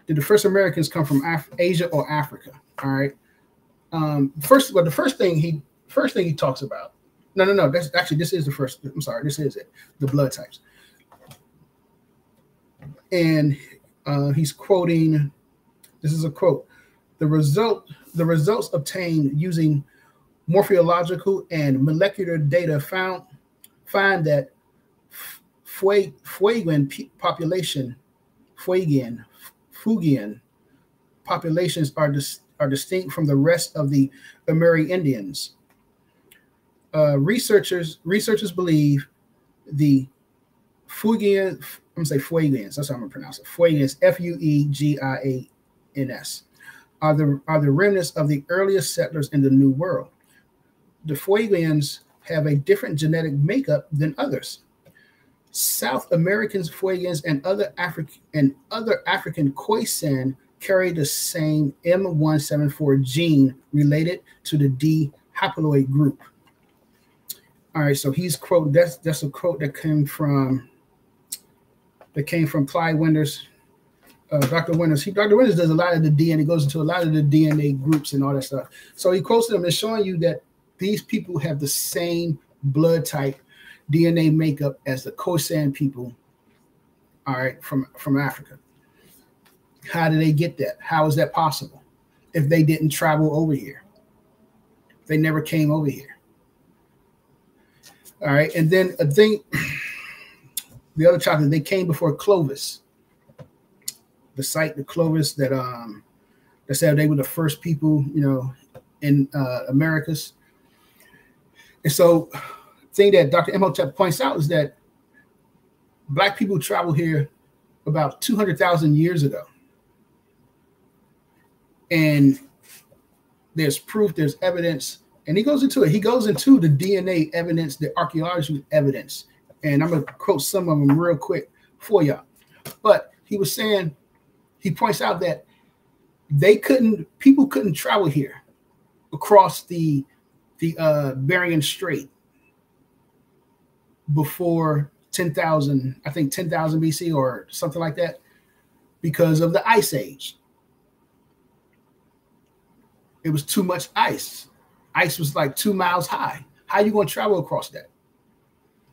did the first Americans come from Asia or Africa? All right. The first thing he talks about. No. This is the first. I'm sorry. This is it. The blood types. And he's quoting. This is a quote. The results obtained using morphological and molecular data find that Fuegian populations are distinct from the rest of the Amerindians. Researchers believe the Fuegians, I'm going to say Fuegians, that's how I'm going to pronounce it. Fuegians, Fuegians, are the remnants of the earliest settlers in the New World. The Fuegians have a different genetic makeup than others. South Americans, Fuegians, and other African Khoisan carry the same M174 gene related to the D haploid group. All right, so he's quote. That's a quote that came from Clyde Winters, Dr. Winters. Dr. Winters does a lot of the DNA, goes into a lot of the DNA groups and all that stuff. So he quotes them and showing you that these people have the same blood type, DNA makeup as the Khoisan people. All right, from Africa. How do they get that? How is that possible? If they didn't travel over here, they never came over here. All right, and then a thing, the other chapter, they came before Clovis. The site, the Clovis that said they were the first people, in Americas. And so, the thing that Dr. Imhotep points out is that Black people traveled here about 200,000 years ago. And there's proof, there's evidence, and he goes into it. He goes into the DNA evidence, the archaeology evidence. And I'm going to quote some of them real quick for y'all. But he was saying, he points out that people couldn't travel here across the Bering Strait before 10,000 BC or something like that, because of the Ice Age. It was too much ice. Ice was like 2 miles high. How are you going to travel across that?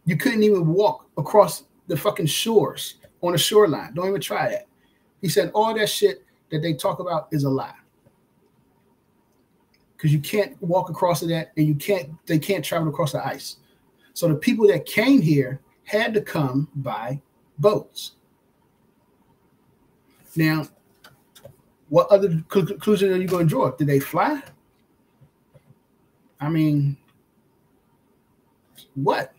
You couldn't even walk across the fucking shores on the shoreline. Don't even try that. He said all that shit that they talk about is a lie. Because you can't walk across that, and they can't travel across the ice. So the people that came here had to come by boats. Now, what other conclusion are you going to draw? Did they fly? I mean, what?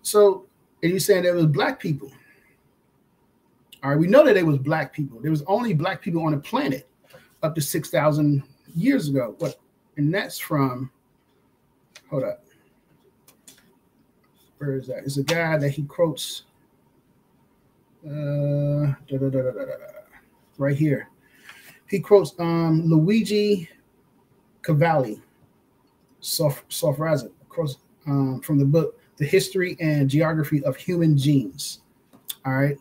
So, and you're saying there was Black people. All right, we know that there was Black people. There was only Black people on the planet up to 6,000 years ago. What? And that's from, hold up. Where is that? It's a guy that he quotes right here. He quotes Luigi Cavalli, Sofraza, from the book The History and Geography of Human Genes. All right.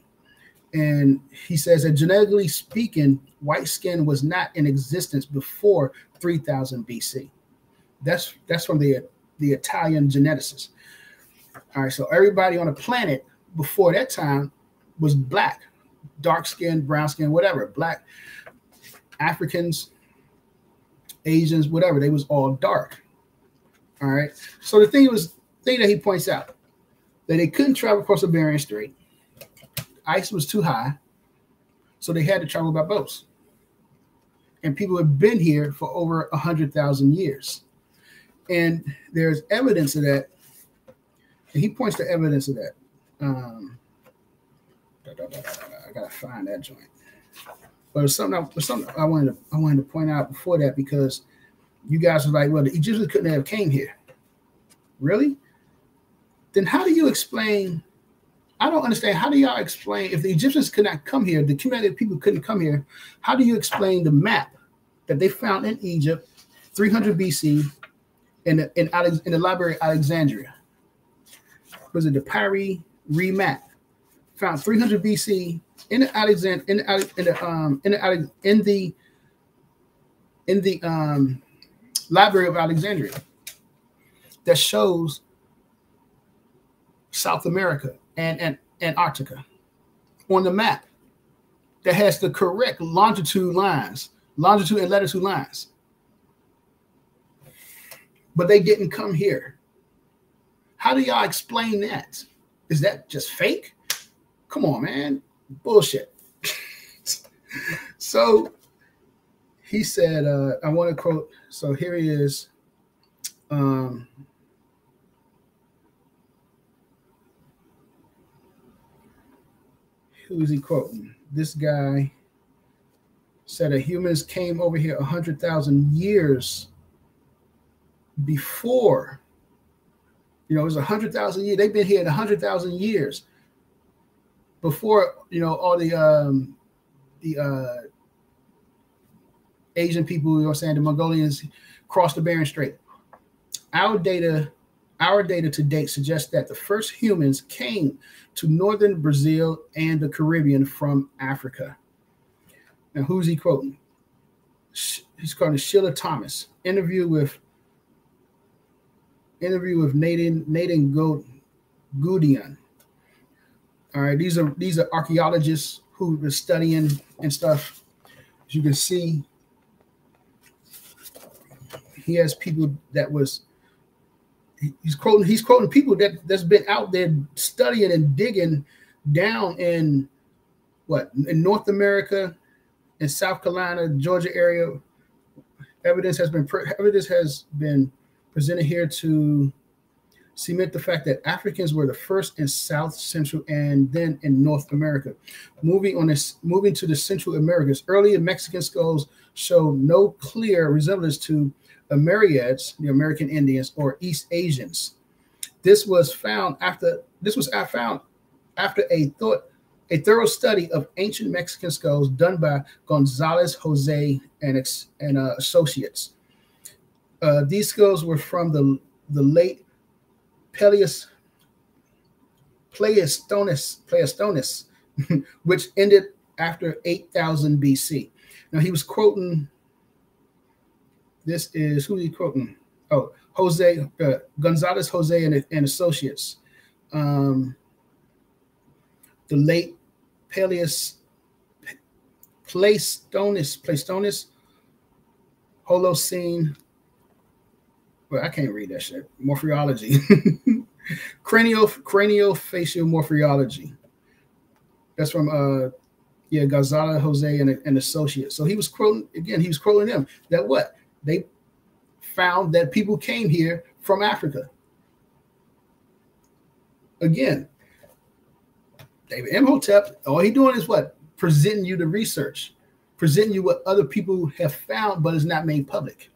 And he says that genetically speaking, white skin was not in existence before 3000 BC. That's from the Italian geneticists. All right, so everybody on the planet before that time was Black, dark skin, brown skin, whatever. Black, Africans, Asians, whatever. They was all dark. All right. So the thing that he points out, that they couldn't travel across the Bering Strait. Ice was too high, so they had to travel by boats. And people have been here for over 100,000 years. And there's evidence of that. And he points to evidence of that. I gotta find that joint. But it's something I wanted to point out before that, because you guys were like, well, the Egyptians couldn't have came here. Really? Then how do you explain? I don't understand. How do y'all explain, if the Egyptians could not come here, the Kemetic people couldn't come here, how do you explain the map that they found in Egypt, 300 BC, in the Library of Alexandria? Was it the Paris remap? Found 300 BC in the Library of Alexandria, that shows South America and Antarctica on the map, that has the correct longitude and latitude lines. But they didn't come here. How do y'all explain that? Is that just fake? Come on, man. Bullshit. So he said, I want to quote, so here he is. Who is he quoting? This guy said that humans came over here 100,000 years before. It was 100,000 years. They've been here 100,000 years before, all the Asian people, you know what I'm saying, the Mongolians crossed the Bering Strait. Our data to date suggests that the first humans came to northern Brazil and the Caribbean from Africa. Now, who's he quoting? He's quoting Sheila Thomas. Interview with Nathan Goudian. All right, these are archaeologists who were studying and stuff. As you can see, he has people that was he's quoting people that's been out there studying and digging down in North America, in South Carolina, Georgia area. Evidence has been presented here to cement the fact that Africans were the first in South, Central, and then in North America. Moving to the Central Americas, earlier Mexican skulls show no clear resemblance to Amerindians, the American Indians, or East Asians. This was found after a thorough study of ancient Mexican skulls done by Gonzalez, Jose, and associates. These skulls were from the late Pleistonis, which ended after 8000 BC. Now he was quoting. This is who he quoting? Oh, Jose Gonzalez, Jose, and associates. The late Pleistonis, Holocene. Well, I can't read that shit. Morphology. Craniofacial morphology. That's from Gonzalo, Jose, and associates. So he was quoting them that what? They found that people came here from Africa. Again, David Imhotep, all he doing is what? Presenting you the research, presenting you what other people have found, but is not made public.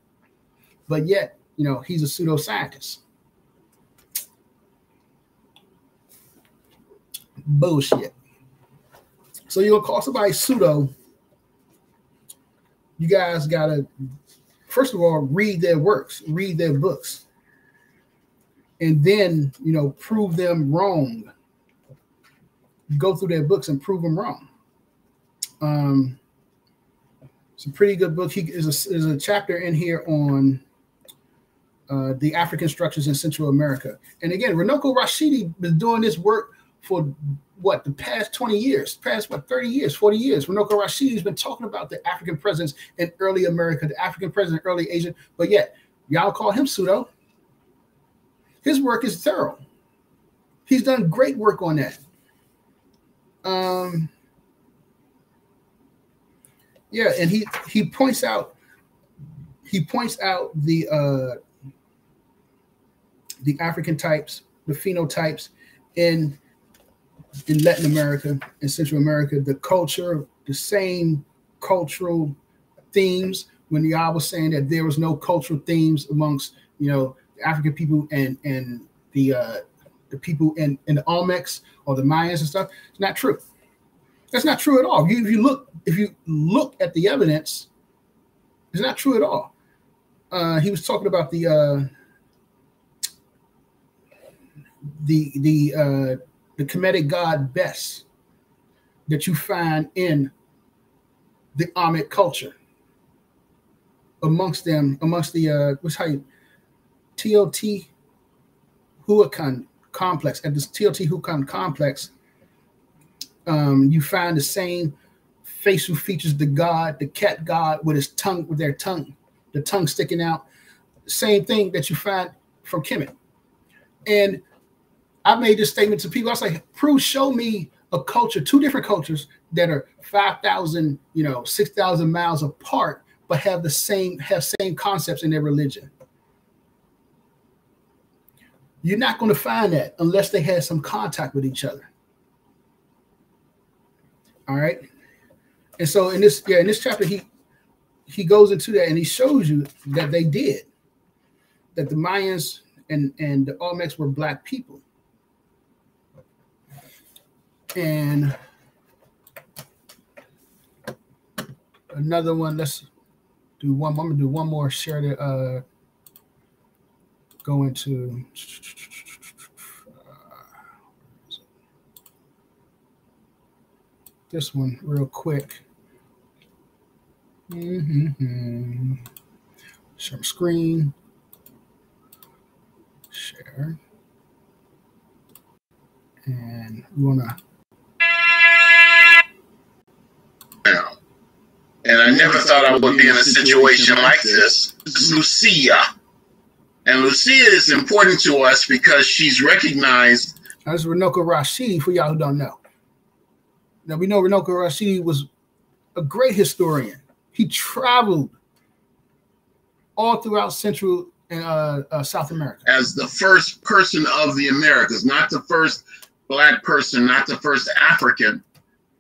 But yet, he's a pseudoscientist. Bullshit. So you're gonna call somebody pseudo. You guys gotta, first of all, read their works, read their books, and then prove them wrong. Go through their books and prove them wrong. It's a pretty good book. There's a chapter in here on the African structures in Central America. And again, Runoko Rashidi been doing this work for the past 20 years, past 30 years, 40 years. Runoko Rashidi's been talking about the African presence in early America, the African presence in early Asia, but yet y'all call him pseudo. His work is thorough. He's done great work on that. And he points out the African types, the phenotypes in Latin America and Central America, the culture, the same cultural themes. When y'all was saying that there was no cultural themes amongst the African people and the people in the Olmecs or the Mayans and stuff, it's not true. That's not true at all. If you look at the evidence, it's not true at all. He was talking about the Kemetic god Bes that you find in the Olmec culture. Amongst the Teotihuacan complex. At this Teotihuacan complex, you find the same facial features, the cat god with his tongue, the tongue sticking out. Same thing that you find from Kemet. And I made this statement to people. I was like, show me a culture, two different cultures that are 5,000, 6,000 miles apart, but have same concepts in their religion. You're not going to find that unless they had some contact with each other. All right. And so in this chapter, he goes into that and he shows you that they did, that the Mayans and the Olmecs were black people. And another one, do one. I'm gonna do one more. Share the go into this one real quick. Share screen. Share. And we wanna. And I never thought I would be in a situation like this. This is Lucia. And Lucia is important to us because she's recognized. That's Runoko Rashidi, for y'all who don't know. Now, we know Runoko Rashidi was a great historian. He traveled all throughout Central and South America. As the first person of the Americas, not the first Black person, not the first African,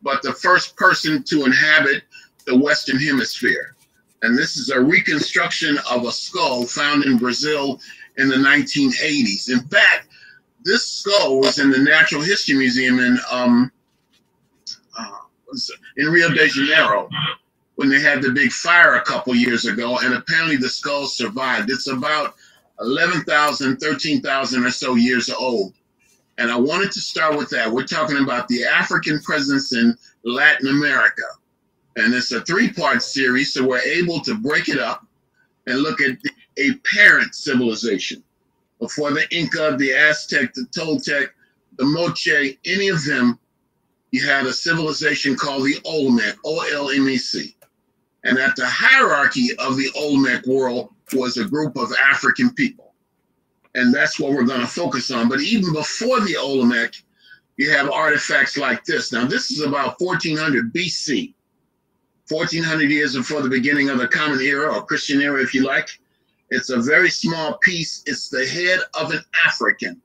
but the first person to inhabit the Western Hemisphere. And this is a reconstruction of a skull found in Brazil in the 1980s. In fact, this skull was in the Natural History Museum in Rio de Janeiro when they had the big fire a couple years ago, and apparently the skull survived. It's about 11,000, 13,000 or so years old. And I wanted to start with that. We're talking about the African presence in Latin America. And it's a three-part series, so we're able to break it up and look at a parent civilization. Before the Inca, the Aztec, the Toltec, the Moche, any of them, you had a civilization called the Olmec, O-L-M-E-C. And at the hierarchy of the Olmec world was a group of African people. And that's what we're going to focus on. But even before the Olmec, you have artifacts like this. Now, this is about 1400 BC. 1400 years before the beginning of the Common Era, or Christian era, if you like. It's a very small piece. It's the head of an African.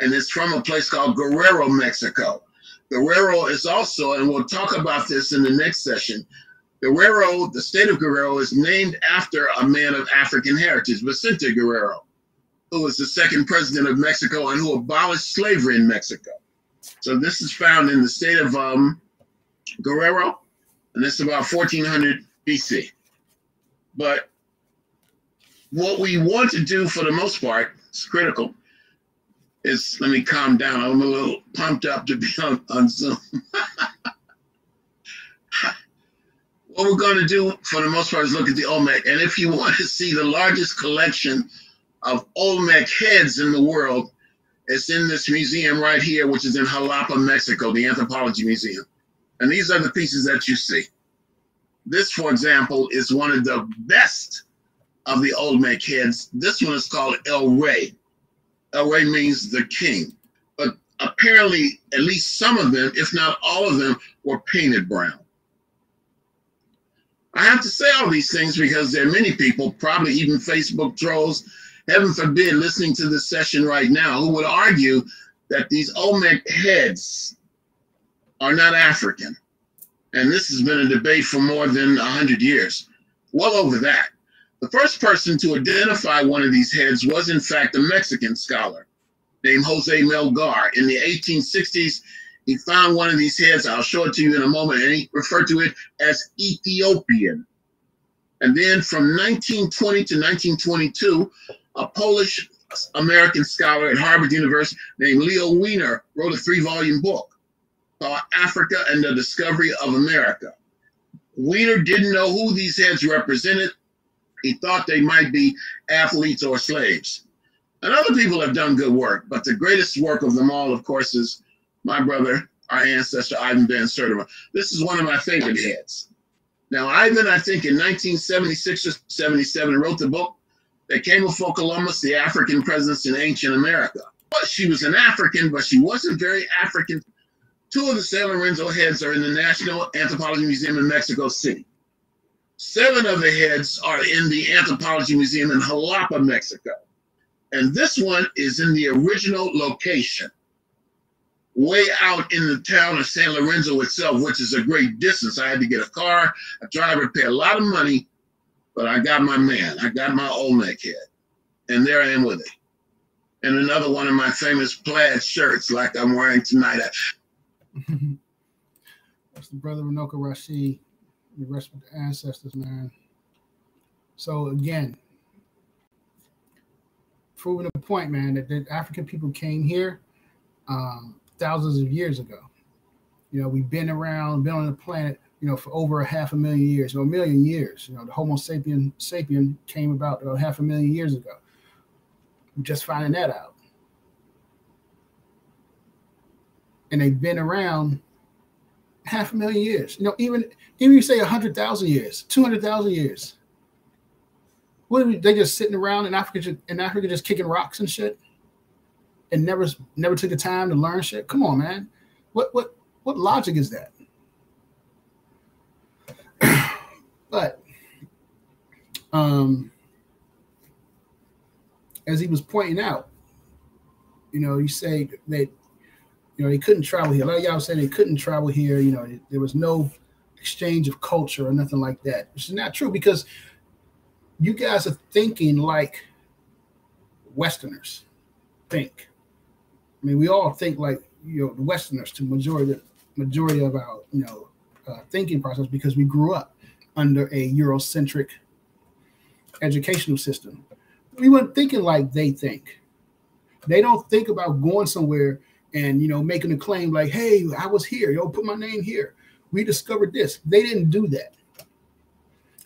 And it's from a place called Guerrero, Mexico. Guerrero is also, and we'll talk about this in the next session, Guerrero, the state of Guerrero, is named after a man of African heritage, Vicente Guerrero, who was the second president of Mexico and who abolished slavery in Mexico. So this is found in the state of Guerrero. And it's about 1400 BC. But what we want to do for the most part, it's critical, is, let me calm down. I'm a little pumped up to be on Zoom. What we're going to do for the most part is look at the Olmec. And if you want to see the largest collection of Olmec heads in the world, it's in this museum right here, which is in Jalapa, Mexico, the Anthropology Museum. And these are the pieces that you see. This, for example, is one of the best of the Olmec heads. This one is called El Rey. El Rey means the king. But apparently, at least some of them, if not all of them, were painted brown. I have to say all these things because there are many people, probably even Facebook trolls, heaven forbid, listening to this session right now, who would argue that these Olmec heads are not African. And this has been a debate for more than 100 years, well over that. The first person to identify one of these heads was, in fact, a Mexican scholar named Jose Melgar. In the 1860s, he found one of these heads. I'll show it to you in a moment, and he referred to it as Ethiopian. And then from 1920 to 1922, a Polish American scholar at Harvard University named Leo Wiener wrote a 3-volume book called Africa and the Discovery of America. Wiener didn't know who these heads represented. He thought they might be athletes or slaves. And other people have done good work, but the greatest work of them all, of course, is my brother, our ancestor, Ivan Van Sertima. This is one of my favorite heads. Now, Ivan, I think in 1976 or 77, wrote the book that came before Columbus, The African Presence in Ancient America. But she was an African, but she wasn't very African. 2 of the San Lorenzo heads are in the National Anthropology Museum in Mexico City. 7 of the heads are in the Anthropology Museum in Jalapa, Mexico. And this one is in the original location, way out in the town of San Lorenzo itself, which is a great distance. I had to get a car, a driver, pay a lot of money, but I got my man. I got my Olmec head. And there I am with it. And another one of my famous plaid shirts like I'm wearing tonight. That's the brother Runoko Rashid. The rest of the ancestors, man. So again, proving the point, man, that the African people came here thousands of years ago. You know, we've been around, been on the planet, you know, for over 500,000 years, a million years. You know, the Homo sapien came about 500,000 years ago. We're just finding that out. And they've been around 500,000 years. You know, even you say 100,000 years, 200,000 years. What are they just sitting around in Africa just kicking rocks and shit, and never took the time to learn shit? Come on, man. What logic is that? But as he was pointing out, you know, you say that, you know, they couldn't travel here. A lot of y'all said they couldn't travel here. You know, there was no exchange of culture or nothing like that, which is not true, because you guys are thinking like Westerners think. I mean, we all think like, you know, the Westerners to majority of our, you know, thinking process, because we grew up under a Eurocentric educational system. We weren't thinking like they think. They don't think about going somewhere and, you know, making a claim like, hey, I was here, yo, put my name here. We discovered this. They didn't do that.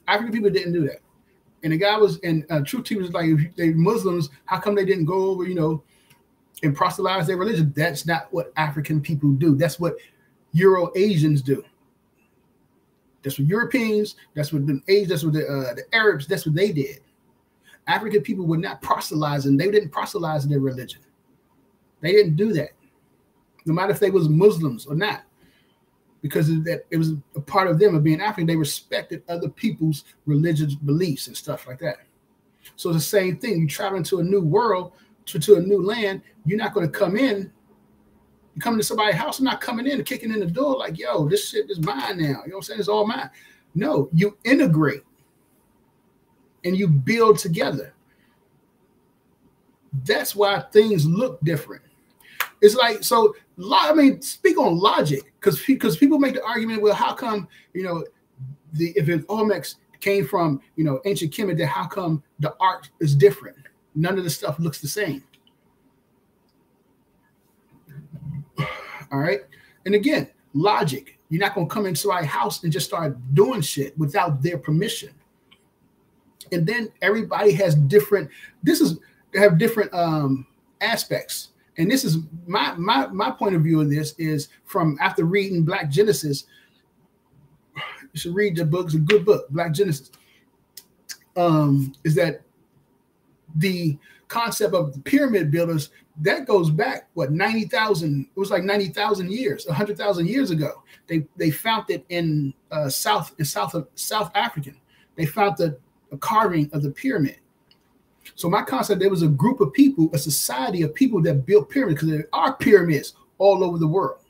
African people didn't do that. And the guy was, and Truth TV was like, if they Muslims, how come they didn't go over, you know, and proselytize their religion? That's not what African people do. That's what Euro-Asians do. That's what Europeans, that's what the Arabs, that's what they did. African people were not proselytizing. They didn't proselytize their religion. They didn't do that, no matter if they was Muslims or not, because it was a part of them of being African. They respected other people's religious beliefs and stuff like that. So it's the same thing. You travel into a new world, to a new land, you're not going to come in. You come into somebody's house, I'm not coming in and kicking in the door like, yo, this shit is mine now. You know what I'm saying? It's all mine. No, you integrate and you build together. That's why things look different. It's like, so, I mean, speak on logic, because people make the argument, well, how come, you know, if Olmecs came from, you know, ancient Kemet, then how come the art is different? None of the stuff looks the same. All right. And again, logic. You're not going to come into somebody's house and just start doing shit without their permission. And then everybody has different, they have different aspects. And this is my point of view of this is from after reading Black Genesis. You should read the book. It's a good book, Black Genesis. Is that the concept of the pyramid builders that goes back, what, 90,000? It was like 90,000 years, 100,000 years ago. They found it in South African. They found the carving of the pyramid. So my concept, there was a group of people, a society of people that built pyramids, because there are pyramids all over the world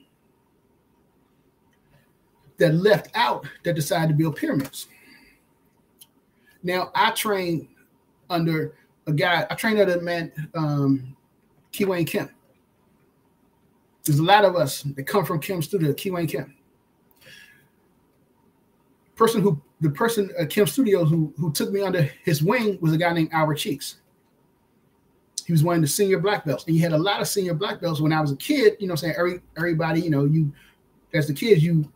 that left out, that decided to build pyramids. Now, I trained under a guy, I trained under a man, Kiwayne Kim. There's a lot of us that come from Kim's studio, Kiwayne Kim. The person at Kim Studios who took me under his wing was a guy named Albert Cheeks. He was one of the senior black belts. And you had a lot of senior black belts when I was a kid, you know what I'm saying? Everybody, you know, you as the kids you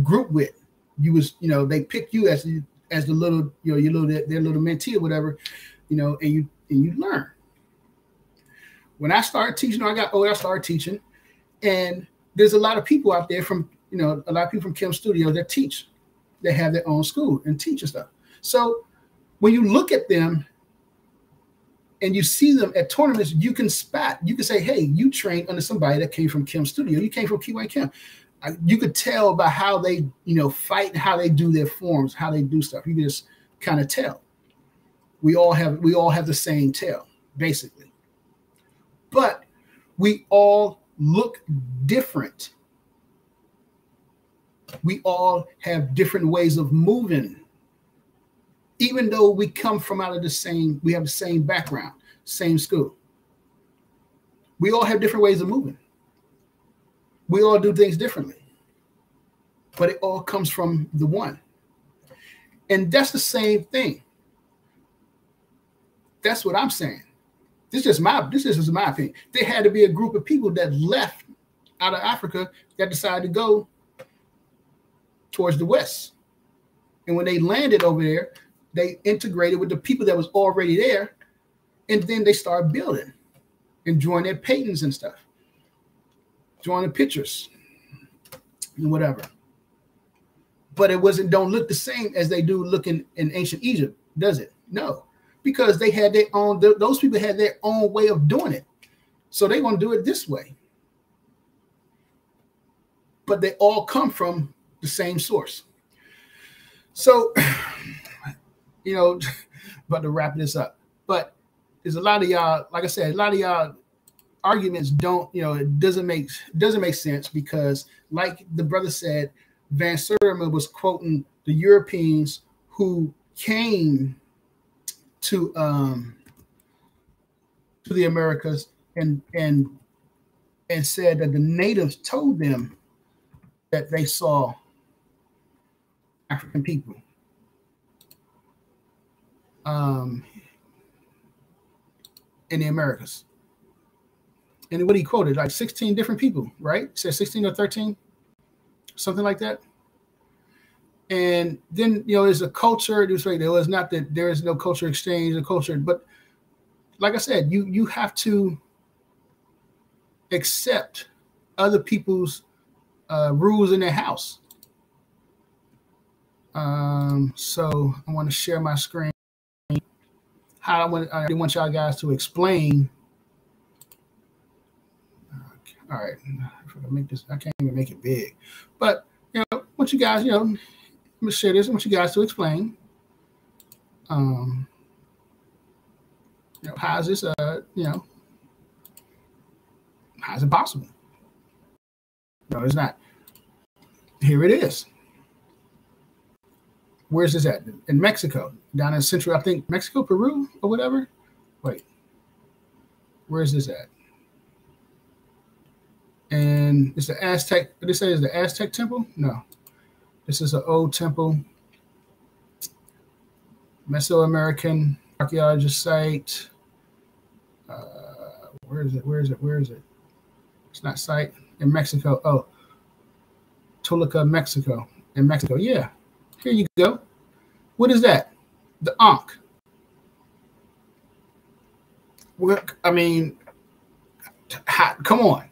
group with. You was, you know, they picked you as the little, you know, their little mentee or whatever, you know, and you learn. When I started teaching, I got older, I started teaching, and there's a lot of people out there from, you know, a lot of people from Kim Studios that teach. They have their own school and teach and stuff. So when you look at them and you see them at tournaments, you can say, hey, you trained under somebody that came from Kim Studio. You came from Kiwayne Kim. You could tell by how they, you know, fight, how they do their forms, how they do stuff. You can just kind of tell. We all have the same tail, basically. But we all look different. We all have different ways of moving. Even though we come from out of the same, we have the same background, same school. We all have different ways of moving. We all do things differently. But it all comes from the one. And that's the same thing. That's what I'm saying. This is my opinion. There had to be a group of people that left out of Africa that decided to go towards the West. And when they landed over there, they integrated with the people that was already there. And then they started building and drawing their paintings and stuff, drawing the pictures and whatever. But it don't look the same as they do looking in ancient Egypt, does it? No, because they had their own, those people had their own way of doing it. So they're going to do it this way. But they all come from the same source. So, you know, about to wrap this up. But there's a lot of y'all, like I said, a lot of y'all arguments don't, you know, it doesn't make sense because, like the brother said, Van Sertima was quoting the Europeans who came to the Americas and said that the natives told them that they saw African people. In the Americas. And what he quoted, like 16 different people, right? He said 16 or 13, something like that. And then, you know, there's a culture. There is not that there is no culture exchange, but like I said, you have to accept other people's rules in their house. So I want to share my screen. I want y'all guys to explain. All right, if I can make this, I can't even make it big. But you know, I want you guys, you know, I'm gonna share this. I want you guys to explain. You know, how is this? You know, how is it possible? No, it's not. Here it is. Where's this at? In Mexico, down in Central, I think Mexico, Peru, or whatever. Wait, where's this at? And it's the Aztec. What they say is the Aztec temple? No, this is an old temple. Mesoamerican archaeologist site. Where is it? Where is it? Where is it? It's not site in Mexico. Oh, Toluca, Mexico. In Mexico, yeah. Here you go. What is that? The Ankh. I mean, come on.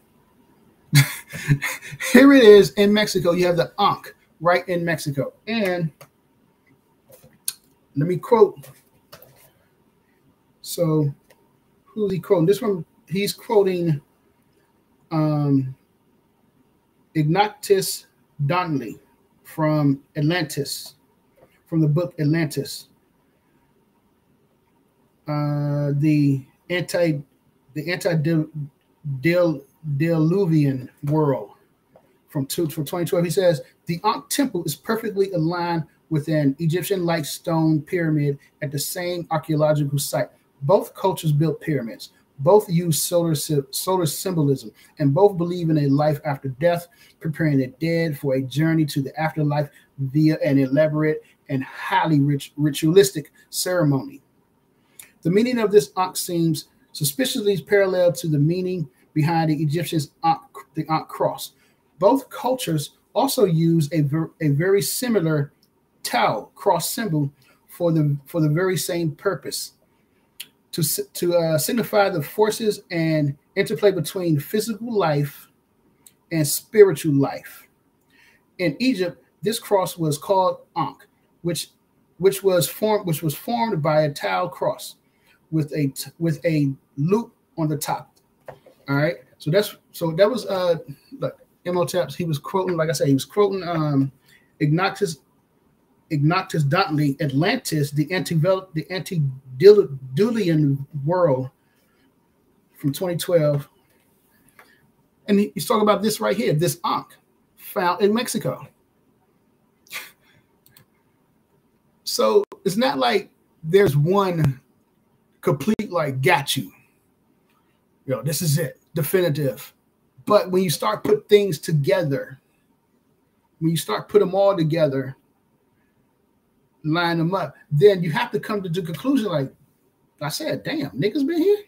Here it is in Mexico. You have the Ankh right in Mexico. And let me quote. So who's he quoting? This one, he's quoting Ignatius Donnelly from Atlantis, from the book Atlantis. The antediluvian world from 2012. He says the Ankh temple is perfectly aligned with an Egyptian-like stone pyramid at the same archaeological site. Both cultures built pyramids. Both use solar symbolism, and both believe in a life after death, preparing the dead for a journey to the afterlife via an elaborate and highly ritualistic ceremony. The meaning of this Ankh seems suspiciously parallel to the meaning behind the Egyptians' the Ankh cross. Both cultures also use a very similar Tau cross symbol for the very same purpose, to signify the forces and interplay between physical life and spiritual life. In Egypt, this cross was called Ankh, which was formed by a Tau cross with a loop on the top. All right, so that was look, Imhotep. He was quoting, like I said, he was quoting Ignatius Donnelly, Atlantis, the antediluvian world from 2012, and he's talking about this right here, this Ankh found in Mexico. So it's not like there's one complete, like, got you. You know, this is it, definitive. But when you start put things together, when you start put them all together, line them up, then you have to come to the conclusion, like, I said, damn, niggas been here?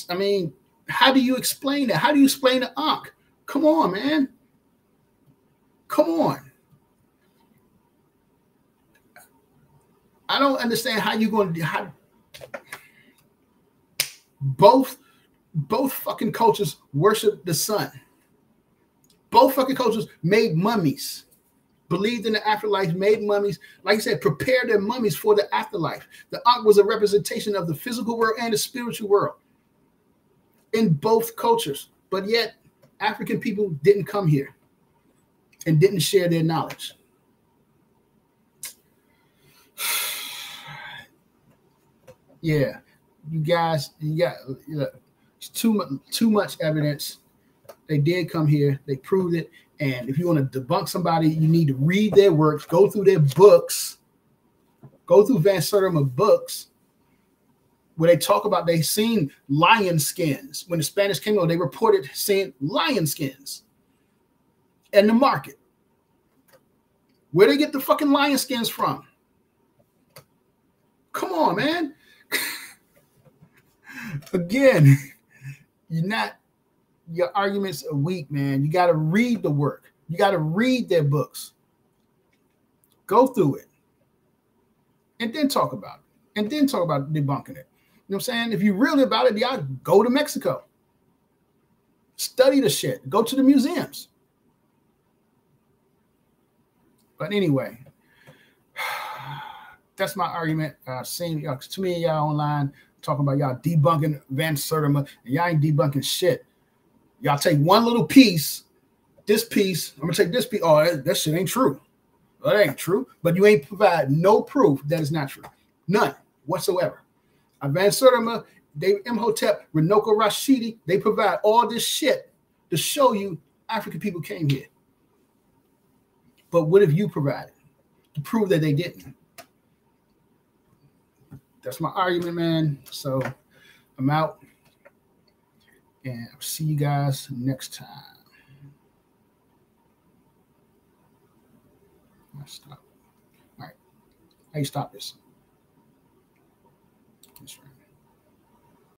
I mean, how do you explain that? How do you explain the Ankh? Come on, man. Come on. I don't understand how you're going to do both fucking cultures worship the sun. Both fucking cultures made mummies, believed in the afterlife, made mummies. Like I said, prepared their mummies for the afterlife. The Ankh was a representation of the physical world and the spiritual world in both cultures. But yet, African people didn't come here and didn't share their knowledge. Yeah, you got too much evidence. They did come here. They proved it. And if you want to debunk somebody, you need to read their works, go through their books, go through Van Sertima books, where they talk about they seen lion skins. When the Spanish came over, they reported seeing lion skins in the market. Where they get the fucking lion skins from? Come on, man. Again, your arguments are weak, man. You got to read the work. You got to read their books. Go through it. And then talk about it. And then talk about debunking it. You know what I'm saying? If you're really about it, y'all go to Mexico. Study the shit. Go to the museums. But anyway, that's my argument. Seeing too many of y'all online talking about y'all debunking Van Sertima, and y'all ain't debunking shit. Y'all take one little piece, this piece, I'm gonna take this piece. Oh, that shit ain't true. Well, that ain't true. But you ain't provide no proof that it's not true. None whatsoever. Van Sertima, David Imhotep, Renoko Rashidi, they provide all this shit to show you African people came here. But what have you provided to prove that they didn't? That's my argument, man. So I'm out. And I'll see you guys next time. Stop. All right. How you stop this? That's right.